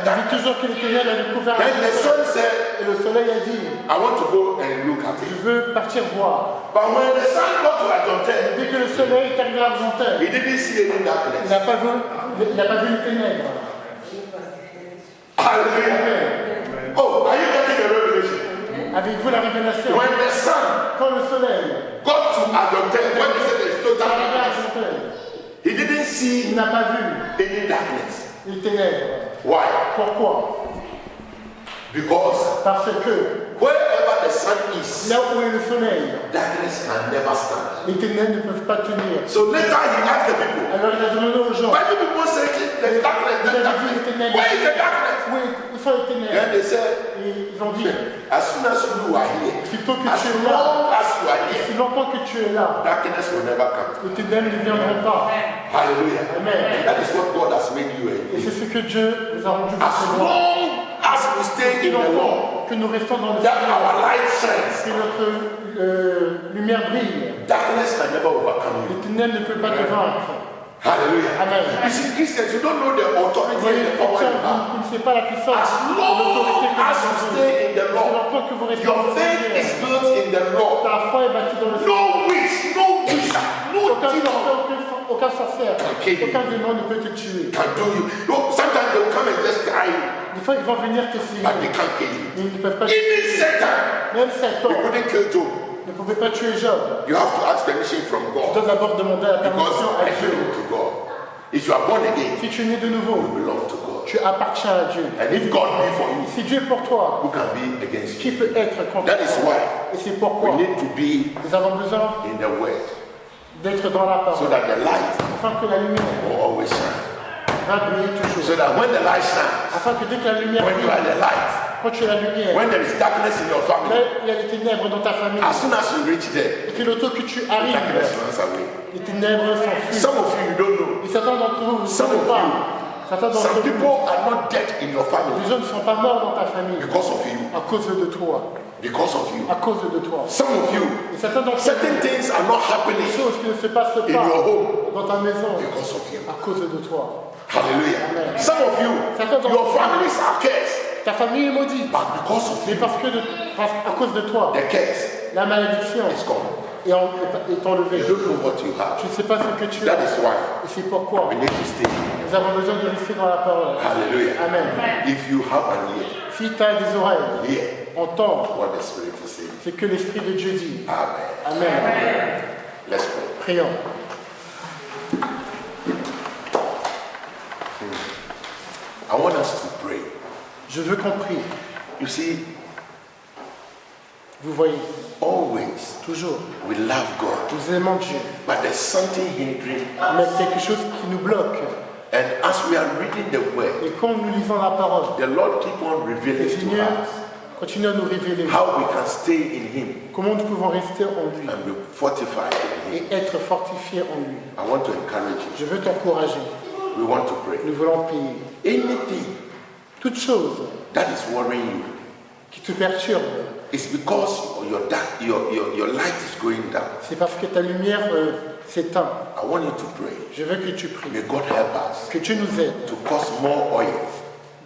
S1: Argentine.
S2: dit toujours que les ténèbres avaient couvert
S1: Then the
S2: Argentine.
S1: sun said,
S2: Et le soleil a dit,
S1: "I want to go and look at
S2: je
S1: it."
S2: veux partir voir.
S1: But when the sun got to Argentine,
S2: Dès que le soleil est arrivé à Argentine,
S1: he didn't see any
S2: il
S1: darkness.
S2: n'a pas vu les ténèbres.
S1: Hallelujah. Oh, are you getting the revelation?
S2: Avez-vous la révélation?
S1: When the sun
S2: Quand le soleil
S1: got to Argentine, when they said there's
S2: est
S1: total
S2: arrivé à
S1: darkness,
S2: Argentine,
S1: he didn't
S2: il
S1: see
S2: n'a pas vu
S1: any darkness.
S2: les ténèbres.
S1: Why?
S2: Pourquoi?
S1: Because
S2: Parce que
S1: wherever the sun is,
S2: là où est le soleil,
S1: darkness can never stand.
S2: les ténèbres ne peuvent pas tenir.
S1: So later he asked the people,
S2: Alors il a demandé aux gens,
S1: why do people say there's darkness,
S2: vous
S1: there's
S2: avez vu les
S1: darkness?
S2: ténèbres?
S1: Where is the darkness?
S2: Où sont les ténèbres?
S1: Then they said,
S2: Et ils ont dit,
S1: as soon as you are here,
S2: sitôt que
S1: as
S2: tu es là,
S1: long as you are
S2: si
S1: here,
S2: longtemps que tu es là,
S1: darkness will never come.
S2: les ténèbres ne viendront pas.
S1: Hallelujah.
S2: Amen.
S1: And that is what God has made you and
S2: Et
S1: me.
S2: c'est ce que Dieu nous a rendu pour
S1: As
S2: ce monde.
S1: long as we stay
S2: Si
S1: in the Lord,
S2: longtemps que nous restons dans le
S1: that
S2: Seigneur,
S1: our light shines,
S2: que notre lumière brille,
S1: darkness can never overcome you.
S2: les ténèbres ne peuvent pas te vaincre.
S1: Hallelujah.
S2: Amen.
S1: You see, Christians, you don't know the
S2: Vous
S1: authority
S2: voyez,
S1: and
S2: les
S1: the power
S2: chrétiens,
S1: you have.
S2: vous ne savez pas la puissance
S1: As
S2: et
S1: long
S2: l'autorité que
S1: as
S2: vous
S1: you
S2: avez.
S1: stay in the
S2: Si
S1: Lord,
S2: longtemps que vous restez
S1: your
S2: dans le
S1: faith is
S2: Seigneur,
S1: built in the Lord.
S2: ta foi est bâtie dans le Seigneur.
S1: No witch, no wizard, no
S2: Aucun
S1: demon
S2: sorcier, aucun sorcière,
S1: Okay.
S2: aucun démon ne peut te tuer.
S1: can do you. No, sometimes they will come and just try you,
S2: Des fois, ils vont venir t'essayer,
S1: but they can't kill you.
S2: mais ils ne peuvent pas tuer.
S1: Even Satan,
S2: Même Satan
S1: they couldn't kill Job.
S2: ne pouvait pas tuer Job.
S1: You have to ask permission from
S2: Tu
S1: God
S2: dois d'abord demander la
S1: because
S2: permission à
S1: I
S2: Dieu.
S1: belong to God. If you are born again,
S2: Si tu es né de
S1: you
S2: nouveau,
S1: belong to God.
S2: tu appartiens à Dieu.
S1: And if God be for you,
S2: Si Dieu est pour toi,
S1: who can be against
S2: qui
S1: you?
S2: peut être contre
S1: That is
S2: toi?
S1: why
S2: Et c'est
S1: we
S2: pourquoi
S1: need to be
S2: nous avons besoin
S1: in the Word
S2: d'être dans la
S1: so
S2: parole,
S1: that the light
S2: afin que la lumière
S1: will always shine.
S2: va briller
S1: So
S2: toujours.
S1: that when the light shines,
S2: Afin que dès que la lumière
S1: when you
S2: brille,
S1: are the light,
S2: quand tu es la lumière,
S1: when there is darkness in your
S2: là,
S1: family,
S2: il y a les ténèbres dans ta famille.
S1: as soon as you reach there,
S2: Et que l'autre que tu
S1: the
S2: arrives,
S1: darkness runs away.
S2: les ténèbres s'enfuient.
S1: Some of you don't know.
S2: Et certains d'entre vous, vous ne
S1: Some
S2: savez
S1: of
S2: pas.
S1: you.
S2: Certains d'entre
S1: Some
S2: vous,
S1: people are not dead in your
S2: les
S1: family
S2: gens ne sont pas morts dans ta famille
S1: because of you.
S2: à cause de toi.
S1: Because of you.
S2: À cause de toi.
S1: Some of you,
S2: Et certains d'entre
S1: certain
S2: vous,
S1: things are not
S2: des
S1: happening
S2: choses qui ne se passent
S1: in your
S2: pas
S1: home
S2: dans ta maison
S1: because of you.
S2: à cause de toi.
S1: Hallelujah.
S2: Amen.
S1: Some of you, your families are cursed,
S2: Ta famille est maudite.
S1: but because of
S2: Mais
S1: you,
S2: à cause de toi,
S1: the curse
S2: la malédiction
S1: is gone.
S2: et t'enlever.
S1: You don't know what you have.
S2: Tu ne sais pas ce que tu as.
S1: That is why
S2: Et c'est pourquoi
S1: we need to stay.
S2: nous avons besoin de rester dans la parole.
S1: Hallelujah.
S2: Amen.
S1: If you have an ear,
S2: Si tu as des oreilles,
S1: hear
S2: entends
S1: what the Spirit is saying.
S2: ce que l'Esprit de Dieu dit.
S1: Amen.
S2: Amen.
S1: Let's pray.
S2: Prions.
S1: I want us to pray.
S2: Je veux qu'on prie.
S1: You see,
S2: Vous voyez,
S1: always
S2: toujours,
S1: we love God,
S2: nous aimons Dieu.
S1: but there's something hindering.
S2: Mais quelque chose qui nous bloque.
S1: And as we are reading the word,
S2: Et quand nous lisons la parole,
S1: the Lord keep on
S2: le
S1: revealing to
S2: Seigneur
S1: us
S2: continue à nous révéler
S1: how we can stay in Him
S2: comment nous pouvons rester en lui
S1: and be fortified in Him.
S2: et être fortifiés en lui.
S1: I want to encourage you.
S2: Je veux t'encourager.
S1: We want to pray.
S2: Nous voulons prier.
S1: Anything
S2: Toute chose
S1: that is worrying you,
S2: qui te perturbe,
S1: it's because your light is going down.
S2: c'est parce que ta lumière s'éteint.
S1: I want you to pray.
S2: Je veux que tu pries.
S1: May God help us
S2: Que Dieu nous aide
S1: to cause more oil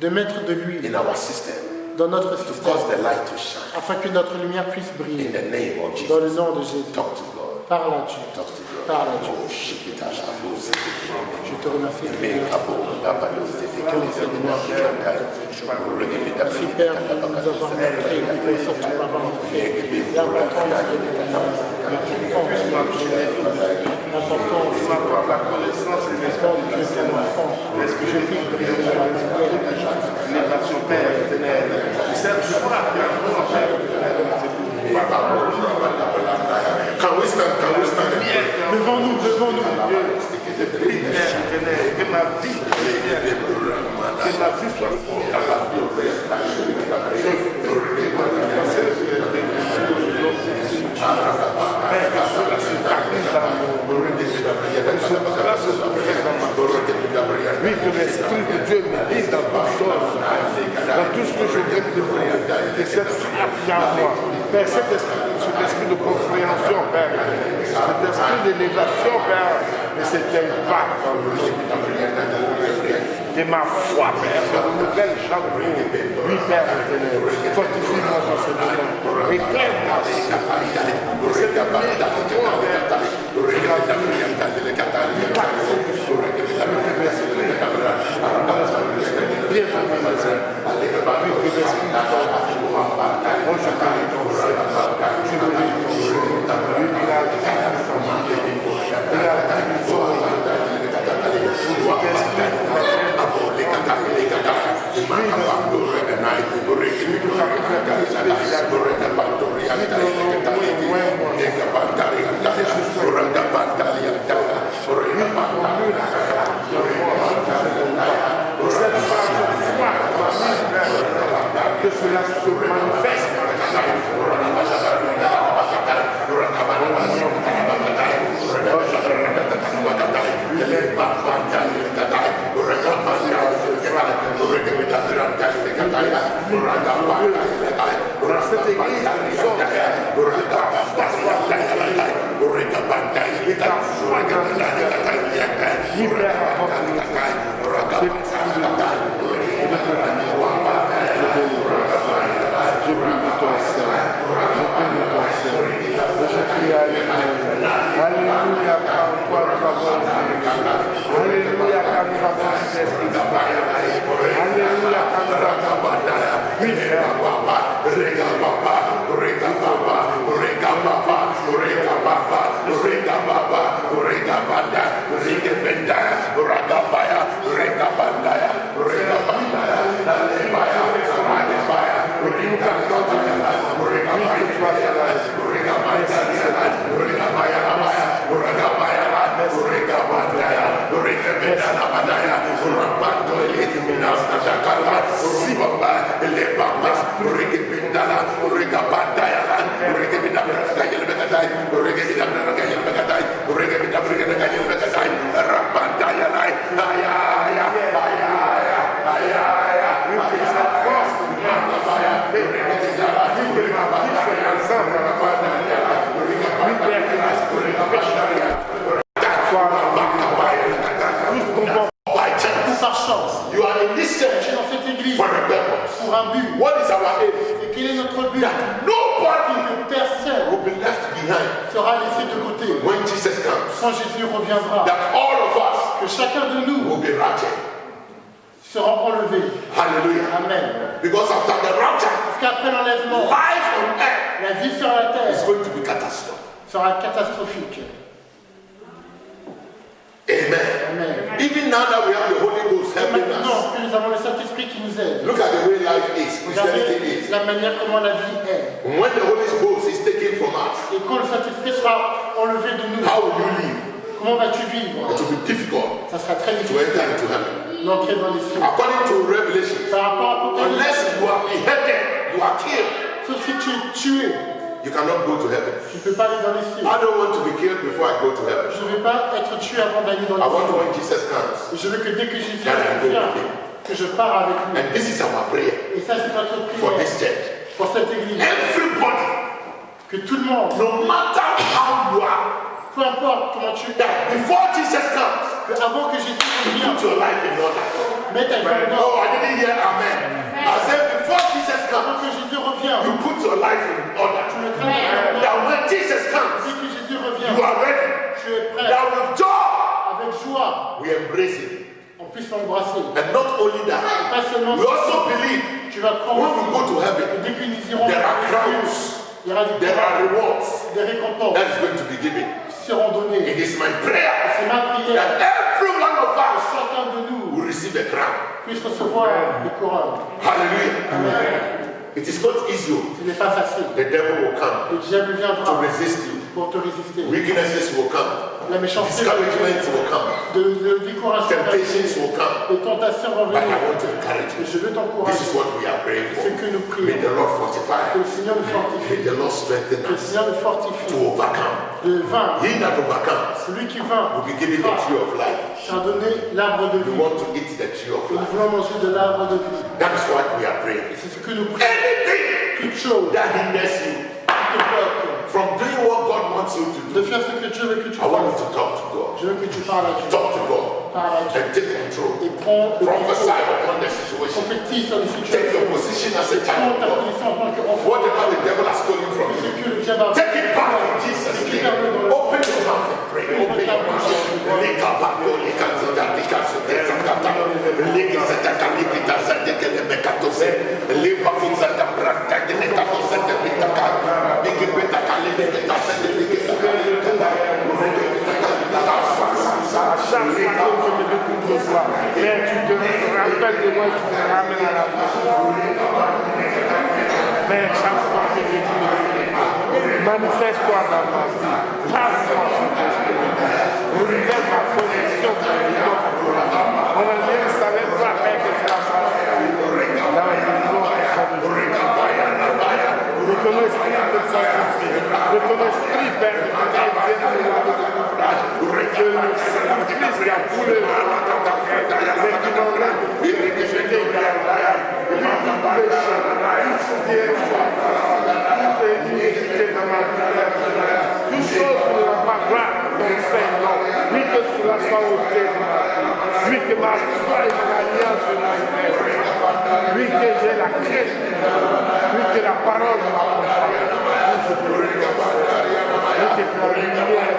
S2: de mettre de l'huile
S1: in our system,
S2: dans notre
S1: to
S2: système
S1: cause the light to shine.
S2: afin que notre lumière puisse
S1: In
S2: briller
S1: the name of
S2: dans le
S1: Jesus.
S2: nom de Jésus.
S1: Talk to God.
S2: Parle à Dieu.
S1: Talk to God.
S2: Parle à Dieu.
S1: Oh, shikita la bose.
S2: Je te remercie.
S1: Make a bowl, la balose, the
S2: Merci Père de nous avoir montré et de surtout avoir montré l'importance de l'importance
S4: la connaissance et
S2: l'esport de Dieu pour l'enfant. Est-ce que je prie que Dieu nous a
S4: l'élévation Père éternel. Cette foi qui a nous en Père éternel.
S1: Can we stand? Can we stand?
S2: Levons-nous, levons-nous.
S4: Prie Père éternel, que ma vie, que ma vie soit oui, que l'Esprit de Dieu me guide dans toutes choses, dans tout ce que je viens de faire, que cette foi qui est en moi, Père, cet esprit de compréhension, Père, cet esprit d'élévation, Père, et cet impact dans le monde. Et ma foi, Père, se renouvelle chaque jour. Oui, Père éternel, fortifie-moi dans ce moment. Éclaire-moi. Cette année, que cela se manifeste. Dans cette église, nous sommes libère apporte je prie ton Seigneur, je prie alléluia, car toi nous avons alléluia, car nous avons cet esprit alléluia, car nous avons oui,
S1: You are in this church
S2: dans cette église
S1: for a purpose.
S2: pour un but.
S1: What is our aim?
S2: Et quel est notre but?
S1: That no Nobody
S2: que personne
S1: will be left behind
S2: sera laissé de côté
S1: when Jesus comes.
S2: quand Jésus reviendra.
S1: That all of us
S2: Que chacun de nous
S1: will be raptured.
S2: sera enlevé.
S1: Hallelujah.
S2: Amen.
S1: Because after the rapture,
S2: Parce qu'après l'enlèvement,
S1: life on earth
S2: la vie sur la
S1: is
S2: terre
S1: going to be catastrophic.
S2: sera catastrophique.
S1: Amen.
S2: Amen.
S1: Even now that we have the Holy Ghost
S2: Et
S1: helping us,
S2: maintenant que nous avons le Saint-Esprit qui nous aide,
S1: look at the way life is, Christianity
S2: regardez
S1: is.
S2: la manière comment la vie est.
S1: When the Holy Ghost is taken from us,
S2: Et quand le Saint-Esprit sera enlevé de nous,
S1: how will you live?
S2: comment vas-tu vivre?
S1: It will be difficult
S2: Ça sera très
S1: to
S2: difficile
S1: enter into heaven.
S2: d'entrer dans les cieux.
S1: According to Revelation,
S2: Par rapport à Apocalypse,
S1: unless you are beheaded, you are killed,
S2: sauf si tu es tué,
S1: you cannot go to heaven.
S2: tu ne peux pas aller dans les cieux.
S1: I don't want to be killed before I go to heaven.
S2: Je ne vais pas être tué avant d'aller dans
S1: I
S2: les
S1: want
S2: cieux.
S1: when Jesus comes.
S2: Je veux que dès que Jésus
S1: That I go
S2: vient,
S1: with him.
S2: que je pars avec lui.
S1: And this is our prayer
S2: Et ça, c'est notre
S1: for
S2: prière
S1: this church.
S2: pour cette église.
S1: Everybody,
S2: Que tout le monde,
S1: no matter how you are,
S2: peu importe comment tu es,
S1: that before Jesus comes,
S2: que avant que Jésus revienne,
S1: put your life in order.
S2: mets ta vie en
S1: Oh,
S2: ordre.
S1: I didn't hear amen. I said before Jesus
S2: Avant
S1: comes,
S2: que Jésus revienne,
S1: you put your life in order.
S2: tu mettras ta vie en ordre.
S1: That when Jesus comes,
S2: Dès que Jésus revient,
S1: you are ready.
S2: tu es prêt,
S1: That with joy,
S2: avec joie,
S1: we embrace him.
S2: on puisse l'embrasser.
S1: And not only that,
S2: Pas seulement
S1: we also believe
S2: tu vas
S1: when
S2: croire
S1: we go to
S2: que
S1: heaven,
S2: dès que nous irons,
S1: there are crowns,
S2: il y aura des
S1: there are rewards
S2: des récompenses
S1: that is going to be given.
S2: qui seront données.
S1: It is my prayer
S2: C'est ma prière
S1: that every one of
S2: que
S1: us
S2: chacun de nous
S1: will receive a crown.
S2: puisse recevoir des couronnes.
S1: Hallelujah.
S2: Amen.
S1: It is not easy.
S2: Ce n'est pas facile.
S1: The devil will come
S2: Le diable
S1: to
S2: viendra
S1: resist you.
S2: pour te résister.
S1: Weaknesses will come.
S2: La méchanceté,
S1: Discouragements will come.
S2: le découragement,
S1: Temptations will come.
S2: les tentations vont
S1: But I
S2: venir.
S1: want to encourage
S2: Et
S1: you.
S2: je veux
S1: This
S2: t'encourager.
S1: is what we are praying
S2: Ce
S1: for.
S2: que nous
S1: May
S2: prions.
S1: the Lord
S2: Que
S1: fortify.
S2: le Seigneur nous
S1: May
S2: fortifie.
S1: the Lord strengthen
S2: Que le
S1: us
S2: Seigneur nous
S1: to
S2: fortifie.
S1: overcome.
S2: De vaincre.
S1: He that overcomes
S2: Celui qui vainc
S1: will be given the tree of life.
S2: sera donné l'arbre de
S1: We
S2: vie.
S1: want to eat the tree of
S2: Et nous
S1: life.
S2: voulons manger de l'arbre de vie.
S1: That is what we are
S2: Et
S1: praying.
S2: c'est ce que nous prions.
S1: Anything
S2: Toute chose
S1: that hinders you
S2: qui te bloque
S1: from doing what God wants you to
S2: de
S1: do,
S2: faire ce que Dieu veut que tu
S1: I want you
S2: fasses.
S1: to talk to God.
S2: Je veux que tu parles à Dieu.
S1: Talk to God
S2: Parle à Dieu.
S1: and take control.
S2: Et prends le
S1: Prophesy
S2: contrôle.
S1: upon the situation.
S2: Prophétise sur les
S1: Take your
S2: situations.
S1: position as a child
S2: Prends
S1: of
S2: ta
S1: God.
S2: position en tant qu'enfant.
S1: Whatever the devil has stolen from
S2: Ce
S1: you,
S2: que le diable a
S1: take it back in Jesus' name. Open your mouth and pray. Open your mouth. Lika bako, lika zida, lika zida, zakata. Lika zida, lika zida, kele mekato se. Lipa kuzada, brata, lika kuzada, lika ka. Lika beta kale, lika zida, lika ka.
S4: À chaque fois que je me découvre de toi, Père, tu te rappelles de moi, tu me ramènes à la vie. Père, chaque fois que je dis, manifeste-toi dans ma vie. Parle-moi, renouvelle ma connexion avec toi. On a bien ne savait pas, Père, que c'est la parole. Dans le nom de de ton esprit de sanctifier, de ton esprit, Père, de ton esprit de le Saint-Christ qui a coulé mais qui m'enlève de tout péché, qui est toute iniquité dans ma vie. Toute chose qui ne va pas gloire ton Seigneur. Oui, que cela soit ôté de ma vie. Oui, que ma foi et mon alliance se manifestent. Oui, que j'ai la crainte. Oui, que la parole m'accompagne. Oui, que la lumière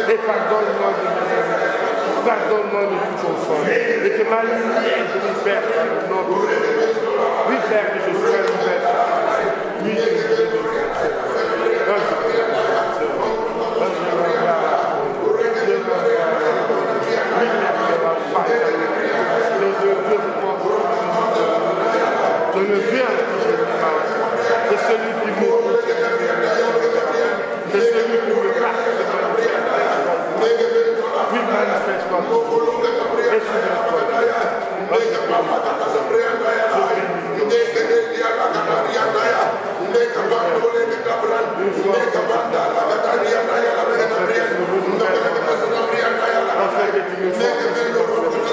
S4: et pardonne-moi de mes erreurs. Pardonne-moi de tout confort. Et que ma lumière brille, Père, dans le nom de Jésus. Oui, Père, que je sois ouvert. Oui, que je sois ouvert. Je ne viens que je ne parle. C'est celui qui m'écoute. C'est celui qui me parle. Oui, manifeste-toi. Et souviens-toi.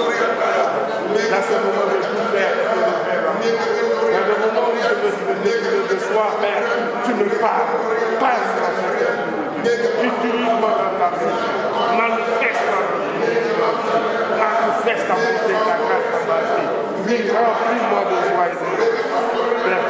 S4: Là, c'est le moment de tout faire. Dans le moment où je me découvre de soi, Père, tu me parles. Parle dans ce cœur. Utilise-moi dans ta vie. Manifeste ta bonté, ta grâce dans ma vie. Remplis-moi de joie et de Père,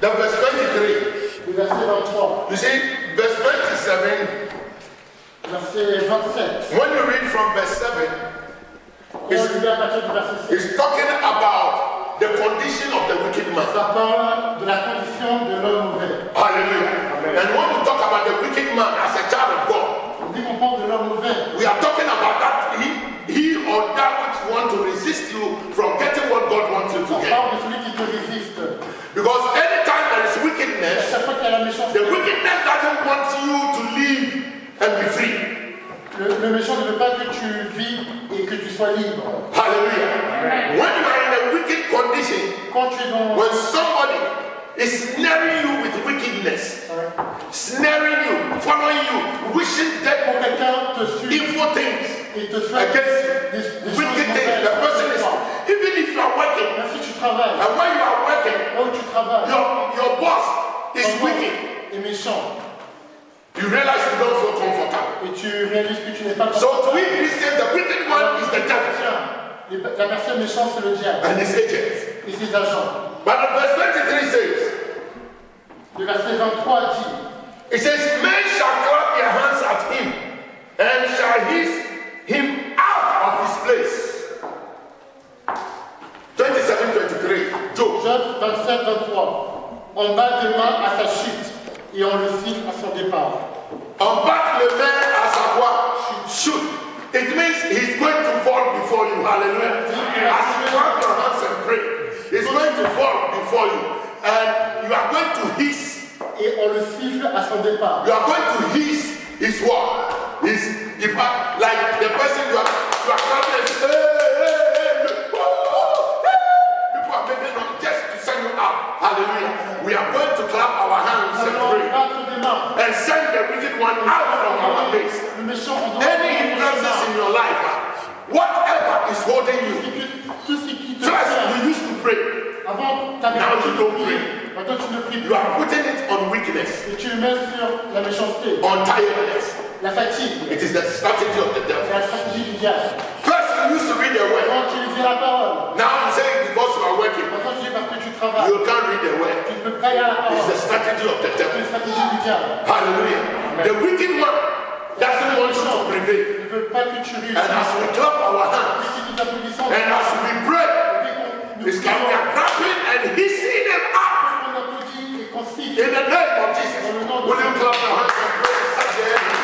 S1: The verse 23.
S2: Le verset 23.
S1: You see, verse 27.
S2: Verset 27.
S1: When you read from verse 7,
S2: On lit à partir du verset 7.
S1: it's talking about the condition of the wicked man.
S2: Ça parle de la condition de l'homme mauvais.
S1: Hallelujah. And when we talk about the wicked man as a child of God,
S2: On dit qu'on parle de l'homme mauvais.
S1: we are talking about that he or that which want to resist you from getting what God wants you to
S2: On
S1: get.
S2: parle de celui qui te résiste.
S1: Because anytime there is wickedness,
S2: Chaque fois qu'il y a la méchanceté,
S1: the wickedness doesn't want you to live and be free.
S2: le méchant ne veut pas que tu vis et que tu sois libre.
S1: Hallelujah. When you are in a wicked condition,
S2: Quand tu es dans...
S1: when somebody is snaring you with wickedness, snaring you, following you, wishing
S2: Quand
S1: death,
S2: quelqu'un te suit
S1: evil things
S2: et te souhaite
S1: against
S2: des
S1: you,
S2: choses
S1: wicked things,
S2: mauvaises,
S1: the person is, even if you are working,
S2: même si tu travailles,
S1: and when you are working,
S2: là où tu travailles,
S1: your boss is
S2: ton boss
S1: wicked,
S2: est méchant
S1: you realize you don't feel comfortable.
S2: et tu réalises que tu n'es pas
S1: So to
S2: confortable.
S1: we Christians, the wicked one is the devil
S2: La personne méchante, c'est le diable
S1: and his agents.
S2: et ses agents.
S1: But the verse 23 says,
S2: Le verset 23 dit,
S1: it says, men shall clap their hands at him and shall hiss him out of his place. 27-23, Job.
S2: Job 27-23, on bat des mains à sa chute et on le siffle à son départ.
S1: On back the man as a what? Shoot. It means he's going to fall before you. Hallelujah. As you clap your hands and pray, he's going to fall before you. And you are going to hiss.
S2: Et on le siffle à son départ.
S1: You are going to hiss his what? His depart. Like the person you are clapping and say, hey, woo, hey. People are making up just to send you out. Hallelujah. We are going to clap our hands and
S2: Alors, on
S1: pray.
S2: bat des mains.
S1: And send the wicked one out from our place.
S2: Le méchant, on doit
S1: Any hindrances in your life, whatever is holding you.
S2: tout ce qui te
S1: First,
S2: tient.
S1: you used to pray.
S2: Avant, tu avais
S1: Now you don't
S2: prié.
S1: pray.
S2: Maintenant, tu ne pries
S1: You
S2: plus.
S1: are putting it on weakness,
S2: Et tu le mets sur la méchanceté,
S1: on tiredness.
S2: la fatigue.
S1: It is the strategy of the
S2: C'est
S1: devil.
S2: la stratégie du diable.
S1: First, you used to read the word.
S2: Quand tu lisais la parole,
S1: Now you say because you are working,
S2: maintenant tu dis parce que tu travailles,
S1: you can't read the word.
S2: tu ne peux pas lire la
S1: It's the
S2: parole.
S1: strategy of the
S2: C'est
S1: devil.
S2: une stratégie du diable.
S1: Hallelujah. The wicked one doesn't want you to prevail.
S2: Il ne veut pas que tu
S1: And
S2: réussisses.
S1: as we clap our hands,
S2: Si tu t'applaudissant,
S1: and as we pray, it's like we are clapping and hissing them out.
S2: on applaudit et qu'on siffle.
S1: In the name of Jesus, will you clap your hands and pray and touch the enemy?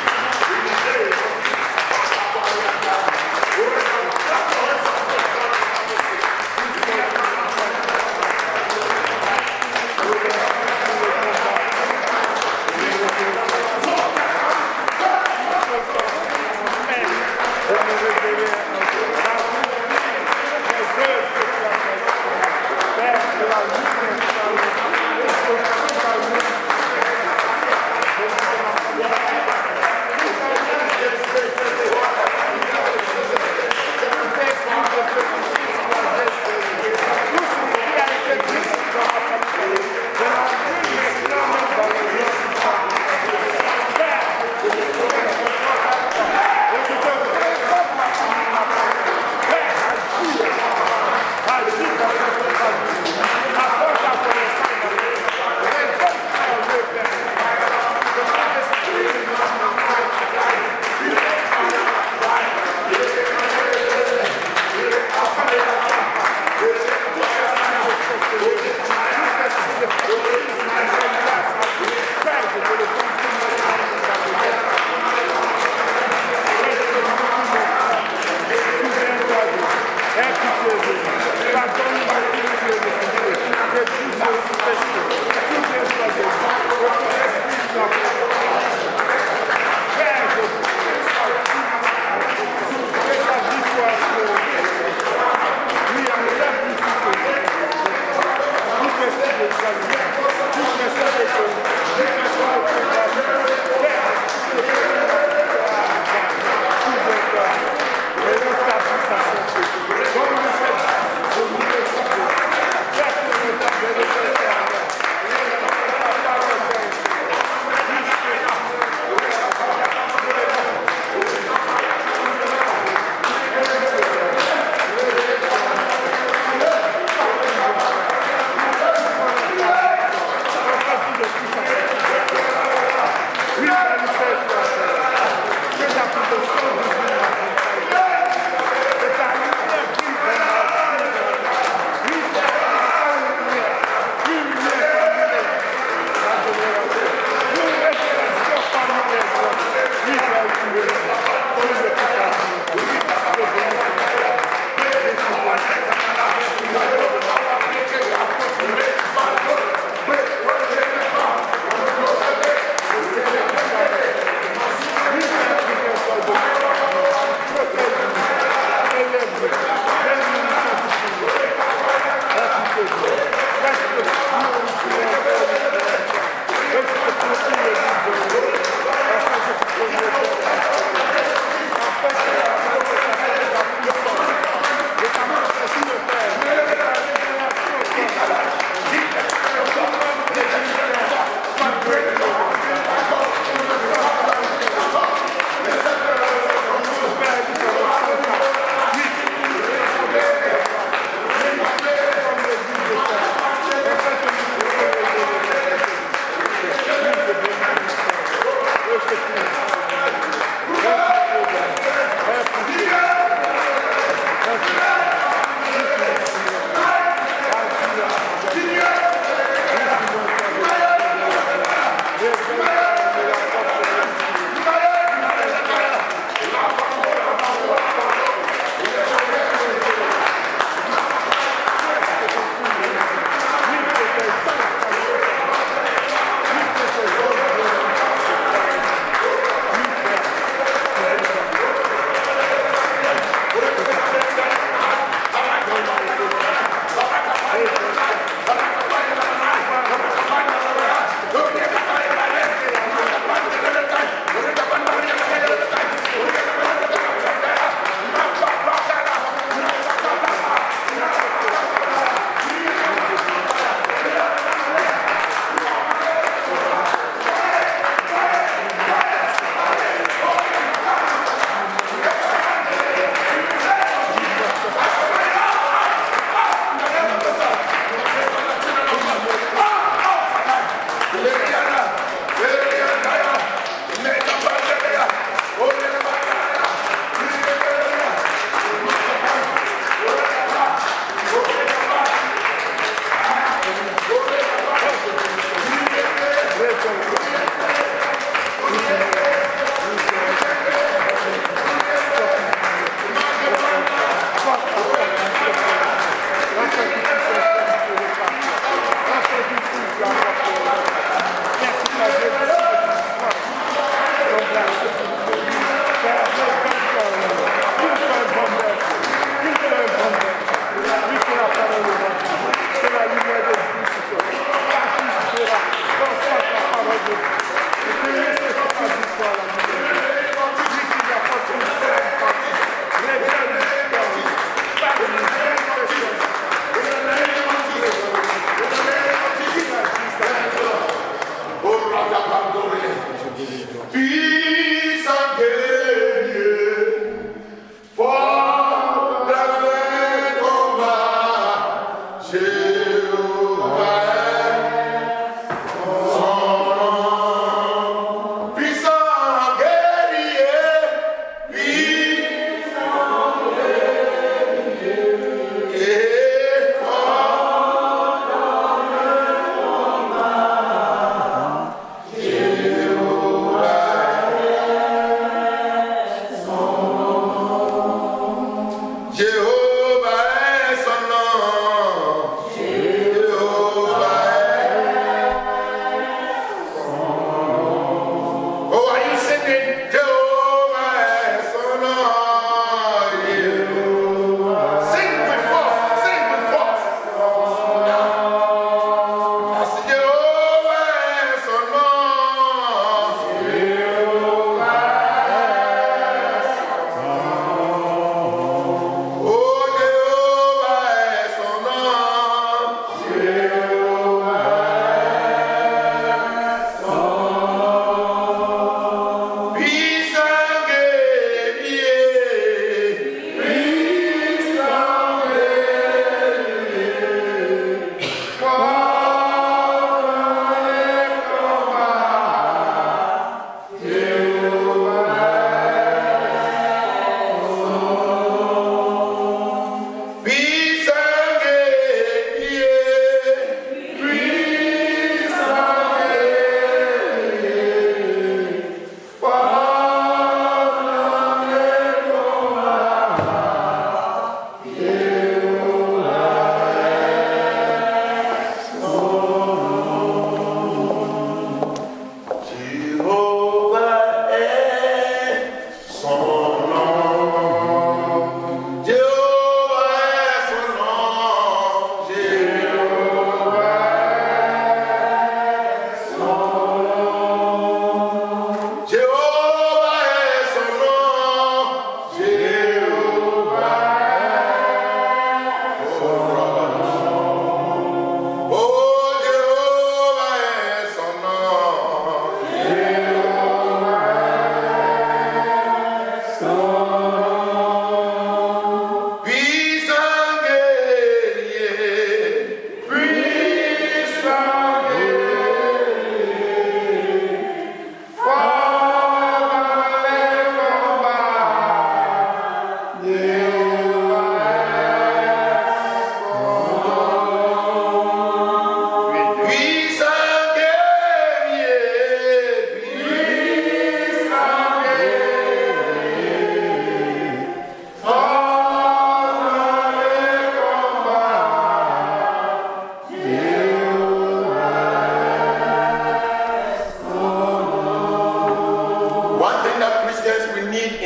S1: In the name of Jesus. Clap your hands and pray.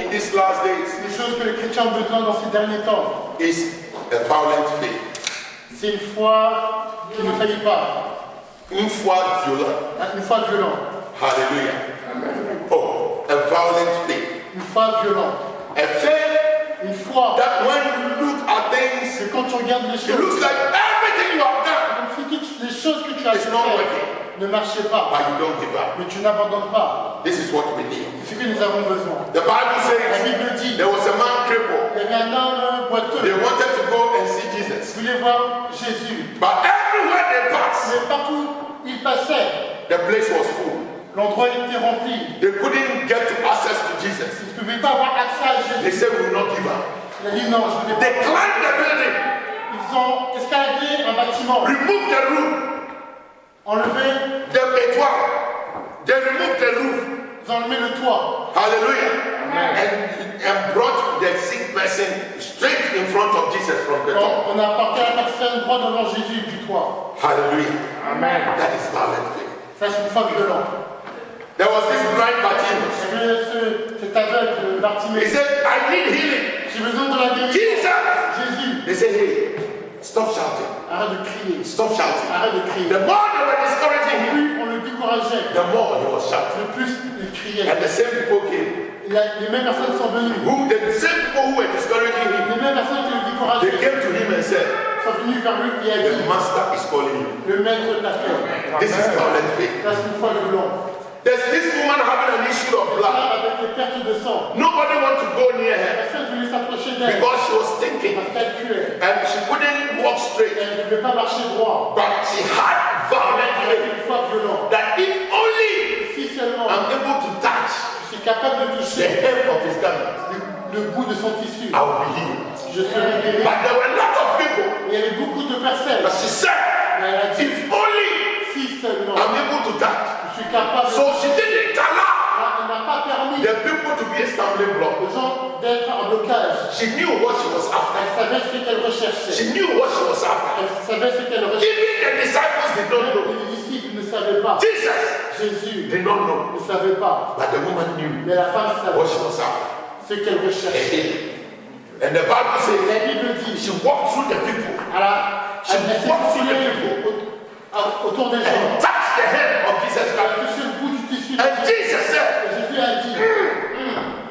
S1: in these last days
S2: les choses que les chrétiens ont besoin dans ces derniers temps,
S1: is a violent faith.
S2: c'est une foi qui ne faillit pas,
S1: Une foi violente.
S2: une foi violente,
S1: Hallelujah. Oh, a violent faith.
S2: une foi violente,
S1: A faith
S2: une foi
S1: that when you look at things,
S2: que quand tu regardes les
S1: it
S2: choses,
S1: looks like everything you have done,
S2: comme si toutes les choses que tu as
S1: It's not
S2: faites
S1: working.
S2: ne marchaient pas,
S1: but you don't give up.
S2: mais tu n'abandonnes pas.
S1: This is what we need.
S2: C'est ce que nous avons besoin.
S1: The Bible
S2: La
S1: says
S2: Bible dit,
S1: there was a man crippled.
S2: il y avait un homme boiteux,
S1: They wanted to go and see
S2: il
S1: Jesus.
S2: voulait voir Jésus,
S1: But everywhere they passed,
S2: mais partout où il passait,
S1: the place was full.
S2: l'endroit était rempli.
S1: They couldn't get to access to Jesus.
S2: Ils ne pouvaient pas avoir accès à
S1: They
S2: Jésus.
S1: said, we will not give up.
S2: Il a dit non, je ne vais
S1: They
S2: pas.
S1: climbed the building,
S2: Ils ont escaladé un bâtiment,
S1: removed the roof,
S2: enlevé,
S1: the étoile. They removed the roof.
S2: ils ont enlevé le toit.
S1: Hallelujah. And brought the sick person straight in front of Jesus from the top.
S2: On a apporté la personne droit devant Jésus du toit.
S1: Hallelujah. That is violent faith.
S2: Ça, c'est une foi violente.
S1: There was this blind Bartimaeus.
S2: Il y avait cet aveugle
S1: He
S2: Bartimée.
S1: said, I need healing.
S2: J'ai besoin de la guérison.
S1: Jesus.
S2: Jésus,
S1: They said, hey, stop shouting.
S2: arrête de crier.
S1: Stop shouting.
S2: Arrête de crier.
S1: The more they were discouraging him,
S2: Plus on le décourageait,
S1: the more he was shouting.
S2: le plus il criait.
S1: And the same people came.
S2: Les mêmes personnes sont venues.
S1: The same people who were discouraging him,
S2: Les mêmes personnes qui le
S1: they
S2: décourageaient
S1: came to him and said,
S2: sont venues vers lui et a
S1: the
S2: dit,
S1: master is calling you.
S2: le maître t'appelle.
S1: This is violent faith.
S2: Ça, c'est une foi violente.
S1: There's this woman having an issue of blood.
S2: Là, avec les pertes de sang,
S1: Nobody wants to go near her
S2: personne ne voulait s'approcher d'elle
S1: because she was thinking
S2: parce qu'elle tuait.
S1: and she couldn't walk straight.
S2: Elle ne devait pas marcher droit.
S1: But she had violent
S2: Elle avait
S1: faith
S2: une foi violente.
S1: that if only
S2: Si seulement
S1: I'm able to touch
S2: je suis capable de
S1: the
S2: toucher
S1: hem of his garment,
S2: le bout de son tissu,
S1: I will be healed.
S2: je serai guéri.
S1: But there were a lot of people.
S2: Il y avait beaucoup de personnes.
S1: But she said,
S2: Mais elle a dit,
S1: if only
S2: si seulement
S1: I'm able to touch.
S2: je suis capable de...
S1: So she didn't allow
S2: Elle n'a pas permis
S1: the people to be a stumbling block.
S2: aux gens d'être en blocage.
S1: She knew what she was after.
S2: Elle savait ce qu'elle recherchait.
S1: She knew what she was after.
S2: Elle savait ce qu'elle recherchait.
S1: Even the disciples did not know.
S2: Les disciples ne savaient pas.
S1: Jesus
S2: Jésus
S1: did not know.
S2: ne savait pas.
S1: But the woman knew
S2: Mais la femme
S1: what
S2: savait
S1: she was after.
S2: ce qu'elle
S1: A
S2: recherchait.
S1: healing. And the Bible says
S2: La Bible dit,
S1: she walked through the people
S2: elle s'est foulée autour des gens.
S1: and touched the hem of Jesus
S2: Elle a
S1: Christ.
S2: touché le bout du tissu.
S1: And Jesus said,
S2: Et Jésus a dit,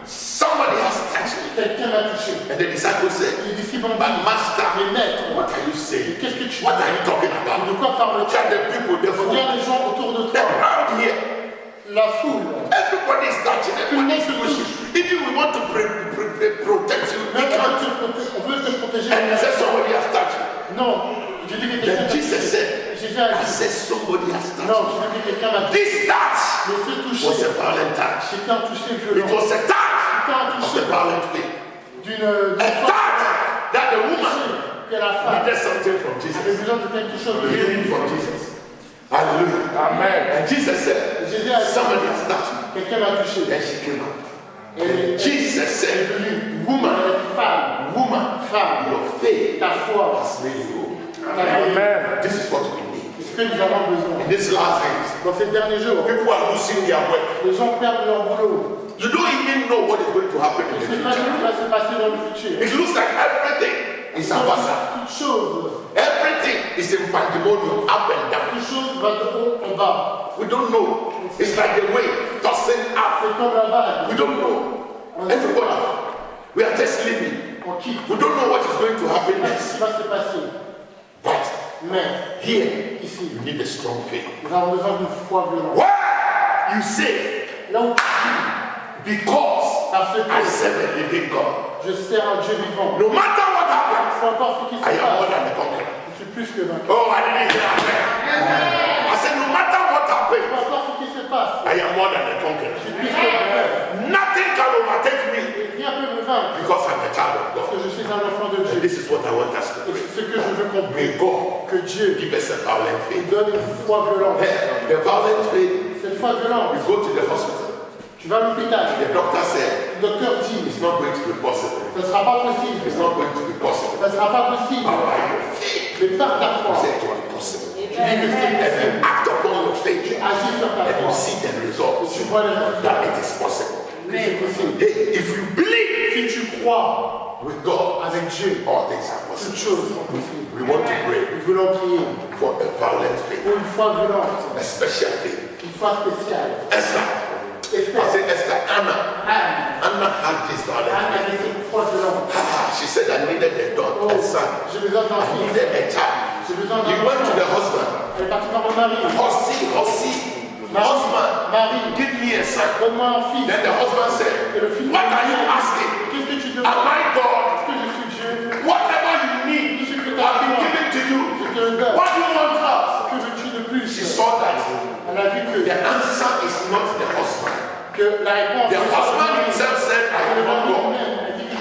S1: somebody has touched me.
S2: quelqu'un m'a touché.
S1: And the disciples said,
S2: Les disciples ont
S1: but
S2: dit,
S1: master,
S2: mais maître,
S1: what are you saying?
S2: qu'est-ce que tu
S1: What are you talking
S2: de
S1: about?
S2: quoi parles-tu?
S1: Look at the people, the fool,
S2: Regarde les gens autour de
S1: the
S2: toi.
S1: crowd here.
S2: La foule.
S1: Everybody is touching, everybody is pushing. Even we want to protect you. We
S2: Même
S1: can't.
S2: on veut te protéger.
S1: And he said somebody has touched you.
S2: Non, je dis que quelqu'un
S1: Then
S2: m'a
S1: Jesus
S2: touché.
S1: said,
S2: Jésus a
S1: I
S2: dit,
S1: said somebody has touched
S2: non,
S1: you.
S2: je dis que quelqu'un m'a touché.
S1: This touch
S2: Mais ce toucher,
S1: was a violent touch.
S2: c'était un toucher
S1: It
S2: violent.
S1: was a touch
S2: C'était un
S1: of
S2: toucher
S1: the violent faith.
S2: d'une
S1: A touch that the woman
S2: que la femme
S1: needed something from
S2: avait
S1: Jesus.
S2: besoin de quelque chose de
S1: Healing from Jesus. Hallelujah.
S4: Amen.
S1: And Jesus said,
S2: Jésus a dit,
S1: somebody has touched me.
S2: quelqu'un m'a touché.
S1: Then she came out.
S2: Et
S1: Jesus
S2: elle est
S1: said,
S2: venue.
S1: woman,
S2: Elle a dit, femme,
S1: woman, your faith
S2: ta foi,
S1: has made you whole.
S2: ta vie.
S4: Amen.
S1: This is what we need.
S2: C'est ce que nous avons besoin.
S1: In these last days,
S2: Dans ces derniers jours,
S1: people are losing their work.
S2: les gens perdent leur boulot.
S1: You don't even know what is going to happen in
S2: Ils
S1: the
S2: ne savent pas ce
S1: future.
S2: qui va se passer dans le futur.
S1: It looks like everything is avasa.
S2: Toute chose,
S1: Everything is in pandemonium, up and down.
S2: toute chose va de haut en bas.
S1: We don't know. It's like the wave tossing up.
S2: C'est comme la vague.
S1: We don't know. Everybody, we are just living.
S2: On quitte.
S1: We don't know what is going to happen
S2: On ne sait pas
S1: next.
S2: ce qui va se passer.
S1: But
S2: Mais
S1: here,
S2: ici,
S1: you need a strong faith.
S2: nous avons besoin d'une foi violente.
S1: Why? You say,
S2: Là où
S1: because
S2: parce
S1: I
S2: que
S1: serve a living God.
S2: je sers un Dieu vivant.
S1: No matter what happens,
S2: Peu importe ce qui se
S1: I am more
S2: passe,
S1: than a conqueror.
S2: je suis plus que vainqueur.
S1: Oh, I didn't hear that. I said, no matter what
S2: Peu
S1: happens,
S2: importe ce qui se passe,
S1: I am more than a conqueror.
S2: je suis plus que vainqueur.
S1: Nothing can overtake me
S2: Et rien ne peut me vaincre
S1: because I'm a child of
S2: parce que
S1: God.
S2: je suis un enfant de
S1: And
S2: Dieu.
S1: this is what I want us to
S2: Et
S1: pray.
S2: c'est ce que je veux comprendre.
S1: May God
S2: Que Dieu
S1: give us a violent
S2: nous
S1: faith.
S2: donne une foi violente.
S1: The violent faith,
S2: Cette foi violente,
S1: you go to the hospital.
S2: tu vas à l'hôpital,
S1: The doctor said,
S2: le docteur dit,
S1: it's not going to be possible.
S2: ce ne sera pas possible.
S1: It's not going to be possible.
S2: Ce ne sera pas possible.
S1: But by your faith,
S2: Mais par ta
S1: you
S2: foi,
S1: say it will be possible.
S2: tu dis que c'est
S1: And
S2: possible.
S1: then act upon your faith
S2: Agis sur ta
S1: and you
S2: foi.
S1: see the
S2: Et
S1: results
S2: tu vois les résultats.
S1: that it is possible.
S2: c'est possible.
S1: Hey, if you believe
S2: Si tu crois
S1: with God,
S2: avec Dieu,
S1: all things are
S2: toutes
S1: possible.
S2: choses sont possibles.
S1: We want to pray
S2: Nous voulons prier
S1: for a violent faith,
S2: pour une foi violente,
S1: a special faith.
S2: une foi spéciale.
S1: Esther, I
S2: Esther,
S1: say Esther, Anna had this violent
S2: Anne
S1: faith.
S2: avait cette foi violente.
S1: She said, I needed a daughter,
S2: Oh,
S1: a son.
S2: j'ai besoin d'un
S1: I
S2: fils.
S1: needed a child.
S2: J'ai besoin
S1: He
S2: d'un
S1: went to the
S2: enfant.
S1: husband.
S2: Elle est partie voir mon mari.
S1: Husband,
S2: Marie,
S1: give me a son.
S2: donne-moi un fils.
S1: Then the husband
S2: Et
S1: said,
S2: le fils
S1: what are you asking?
S2: Qu'est-ce que tu
S1: Am
S2: demandes?
S1: I God?
S2: Est-ce que je suis Dieu?
S1: Whatever you need,
S2: Tout ce que tu
S1: I've
S2: as
S1: been
S2: besoin,
S1: given to you.
S2: je te le donne.
S1: What do you want else?
S2: Que veux-tu de plus?
S1: She saw that
S2: Elle a vu
S1: the answer is not the husband.
S2: que la réponse
S1: The husband himself said, I am not God.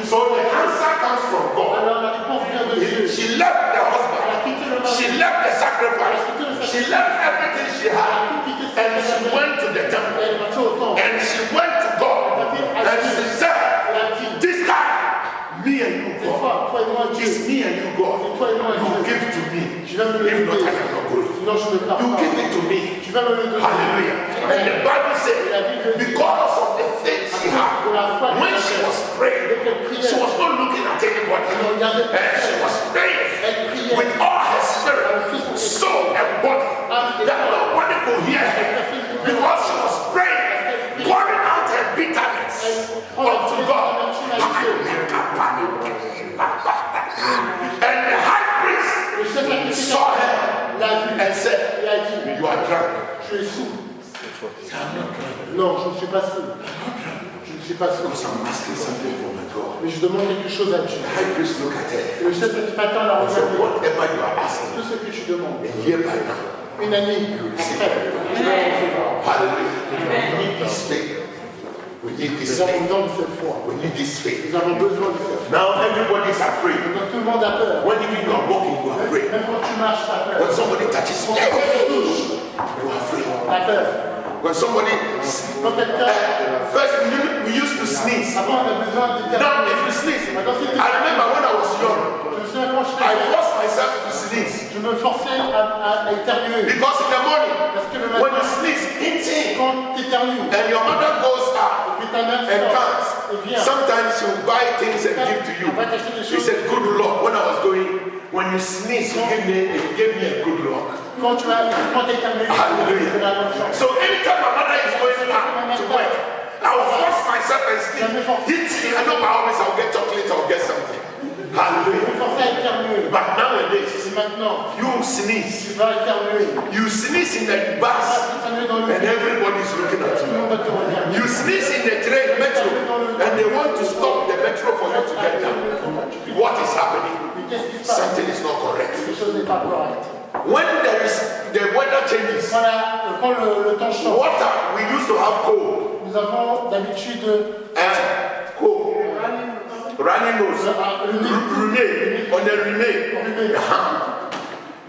S1: So the answer comes from God.
S2: Alors la réponse vient de Dieu.
S1: She left the
S2: Elle a
S1: husband.
S2: quitté le mari.
S1: She left the sacrifice. She left everything she had. And she went to the temple.
S2: Elle est partie au temple.
S1: And she went to God. And she said,
S2: Elle a dit,
S1: this time, me and you,
S2: cette
S1: God.
S2: fois, toi et moi, Dieu,
S1: It's me and you, God.
S2: toi et moi,
S1: You
S2: Dieu,
S1: give to me.
S2: tu vas me le
S1: If not,
S2: donner.
S1: I am not going.
S2: Sinon, je ne pars
S1: You
S2: pas.
S1: give it to me.
S2: Tu vas me le donner.
S1: Hallelujah. And the Bible said, because of the faith she had, when she was praying, she was not looking at anybody. And she was praying with all her spirit, soul, and body, that nobody could hear her. Because she was praying, pouring out her bitterness unto God. And the high priest saw her and said,
S2: Il a dit,
S1: you are drunk.
S2: je suis sous. Non, je ne suis pas sous. Je ne suis pas sous.
S1: Because I'm asking something from my God.
S2: Mais je demande quelque chose à Dieu.
S1: The high priest look at her
S2: Et le chef sacrificateur l'a
S1: and said,
S2: regardé.
S1: whatever you are asking,
S2: Tout ce que tu demandes.
S1: a year by now,
S2: Une année après, tu vas recevoir.
S1: hallelujah. We need this faith. We need this
S2: Nous avons
S1: faith.
S2: besoin de cette foi.
S1: We need this faith.
S2: Nous avons besoin de cette foi.
S1: Now everybody is afraid.
S2: Donc tout le monde a peur.
S1: When even you are walking, you are afraid.
S2: Même quand tu marches, tu as peur.
S1: When somebody touches you,
S2: Quand quelqu'un te touche,
S1: you are afraid.
S2: tu as peur.
S1: When somebody,
S2: Quand quelqu'un,
S1: first we used to sneeze.
S2: avant on a besoin de
S1: Now if you sneeze, I remember when I was young,
S2: Je me souviens quand
S1: I
S2: j'étais
S1: forced myself to sneeze.
S2: je me forçais à éternuer.
S1: Because in the morning,
S2: Parce que le
S1: when you
S2: matin,
S1: sneeze, eating,
S2: quand tu éternues,
S1: and your mother goes out
S2: et ta mère
S1: and
S2: sort,
S1: comes,
S2: et vient,
S1: sometimes she'll buy things and give to you.
S2: elle va t'acheter des
S1: She
S2: choses.
S1: said, good luck. When I was going, when you sneeze, you gave me a good luck.
S2: Quand tu éternues,
S1: Hallelujah.
S2: tu as la bonne chance.
S1: So anytime my mother is going out to work, I will force myself and sneeze. I know my always I'll get chocolate, I'll get something.
S2: Je
S1: Hallelujah.
S2: me forçais à éternuer.
S1: But nowadays,
S2: Et maintenant,
S1: you sneeze.
S2: tu vas éternuer.
S1: You sneeze in the
S2: Tu
S1: bus
S2: vas éternuer dans le
S1: and everybody's looking at
S2: tout le
S1: you.
S2: monde va te regarder.
S1: You sneeze in the train, metro, and they want to stop the metro for you to get down. What is happening?
S2: Mais qu'est-ce qui se passe?
S1: Something is not correct.
S2: Quelque chose n'est pas correct.
S1: When there is the weather changes,
S2: Voilà, quand le temps change,
S1: water, we used to have cold.
S2: nous avons d'habitude
S1: Cold. Running nose. Remain. On the remain.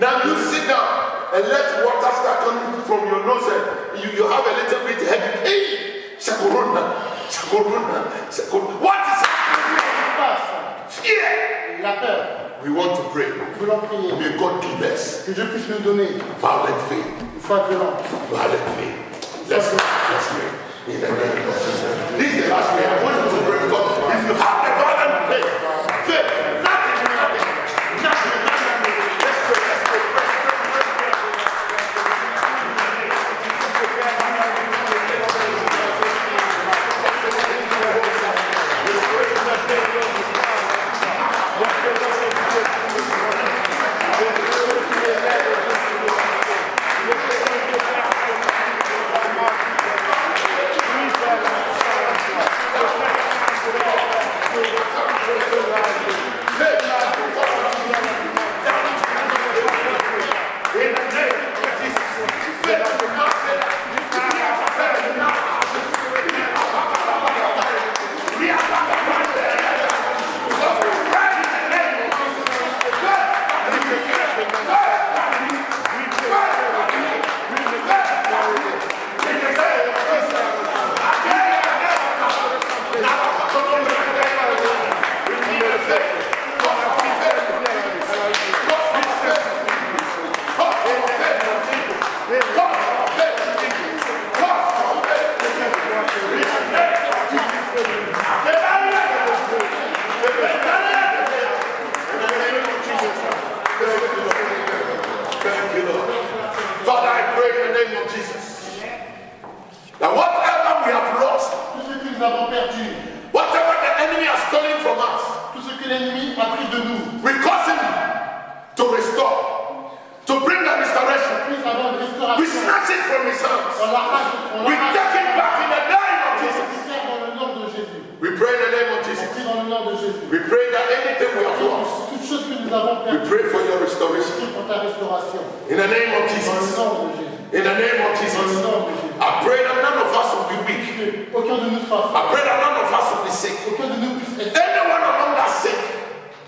S1: Now you sit down and let water start coming from your nose and you have a little bit headache. Hey! C'est corona. C'est corona. C'est corona. What is happening?
S2: passe,
S1: Fear.
S2: la peur.
S1: We want to pray.
S2: Nous voulons prier.
S1: May God give us
S2: Que Dieu puisse nous donner
S1: violent faith.
S2: une foi violente.
S1: Violent faith. Let's pray. In the name of Jesus. This is the last prayer. I want you to pray because if you have the violent faith, nothing will happen. Nothing. Let's pray. Let's pray.
S2: l'ennemi a pris de nous.
S1: We cause him to restore, to bring a restoration.
S2: Puisse avoir une
S1: We
S2: restauration.
S1: snatch it from his hands.
S2: On l'arrache. On
S1: We
S2: l'arrache.
S1: take it back in the name of Jesus.
S2: Récupère dans le nom de Jésus.
S1: We pray in the name of
S2: On
S1: Jesus.
S2: prie dans le nom de Jésus.
S1: We pray that anything we have lost,
S2: Toute chose que nous avons
S1: we
S2: perdue,
S1: pray for your restoration.
S2: prie pour ta restauration.
S1: In the name of
S2: Dans le
S1: Jesus.
S2: nom de Jésus.
S1: In the name of
S2: Dans le
S1: Jesus.
S2: nom de Jésus.
S1: I pray that none of us will be weak.
S2: Que aucun de nous soit
S1: I
S2: faible.
S1: pray that none of us will be sick.
S2: Aucun de nous puisse être.
S1: Anyone among us sick,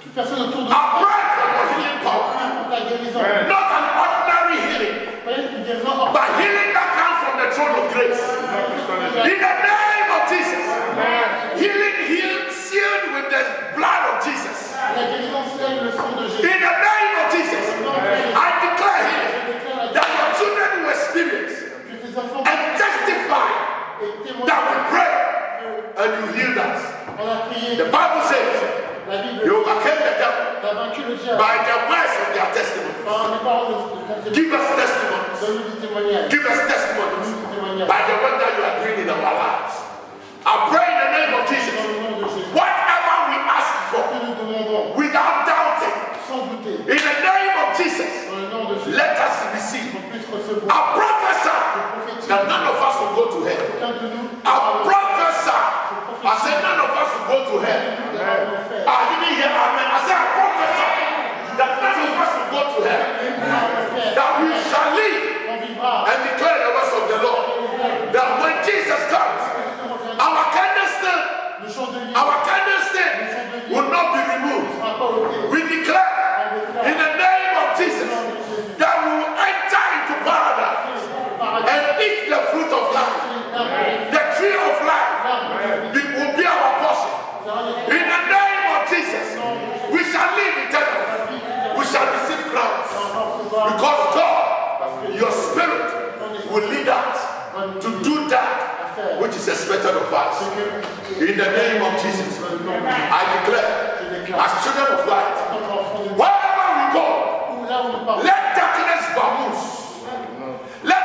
S2: Toute personne autour de
S1: I
S2: nous.
S1: pray for your healing power.
S2: Prie pour ta guérison.
S1: Not an ordinary healing,
S2: Pas une guérison ordinaire.
S1: but healing that comes from the throne of grace. In the name of Jesus. Healing healed, sealed with the blood of Jesus.
S2: La guérison c'est le sang de
S1: In
S2: Jésus.
S1: the name of Jesus. I declare here that your children will experience
S2: Que tes enfants
S1: and testify
S2: et témoignent.
S1: that we pray and you healed us.
S2: On a prié.
S1: The Bible says
S2: La Bible.
S1: you overcame the devil
S2: Tu as vaincu le diable.
S1: by the words of their testimony.
S2: Par les paroles de ton témoignage.
S1: Give us testimonies.
S2: Donne-nous du témoignage.
S1: Give us
S2: Donne-nous
S1: testimonies
S2: du témoignage.
S1: by the work that you are doing in our lives. I pray in the name of Jesus.
S2: Dans le nom de Jésus.
S1: Whatever we ask
S2: Que
S1: for,
S2: nous demandons
S1: without doubting,
S2: sans douter.
S1: in the name of Jesus,
S2: Dans le nom de Jésus.
S1: let us receive.
S2: Qu'on puisse recevoir.
S1: I prophesy that none of us will go to hell.
S2: Aucun de nous.
S1: I prophesy. I said none of us will go to hell. I didn't hear amen. I said I prophesy that none of us will go to hell. That we shall live
S2: On vivra.
S1: and declare the words of the Lord. That when Jesus comes, our candlestick,
S2: Le chant de vie
S1: our candlestick will not be removed.
S2: ne sera pas ôté.
S1: We declare in the name of Jesus that we will enter into paradise and eat the fruit of life. The tree of life will be our portion. In the name of Jesus, we shall live eternally. We shall receive crowns. Because God, your spirit, will lead us to do that which is expected of us. In the name of Jesus, I declare, as children of light, wherever we go,
S2: Là où nous partons.
S1: let darkness vamoose. Let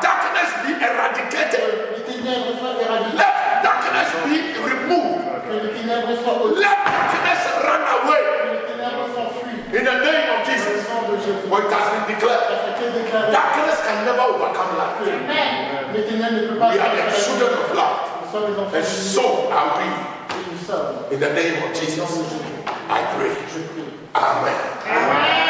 S1: darkness be eradicated.
S2: Les ténèbres soient éradiquées.
S1: Let darkness be removed.
S2: Que les ténèbres soient ôtées.
S1: Let darkness run away.
S2: Que les ténèbres s'enfuient.
S1: In the name of
S2: Dans
S1: Jesus,
S2: le nom de Jésus.
S1: for it has been declared,
S2: Ça a été déclaré.
S1: darkness can never overcome light.
S2: Les ténèbres ne peuvent pas.
S1: We are the children of light,
S2: Nous sommes les enfants
S1: and
S2: de Dieu.
S1: so are we.
S2: Et nous sommes.
S1: In the name of Jesus, I pray.
S2: Je prie.
S1: Amen.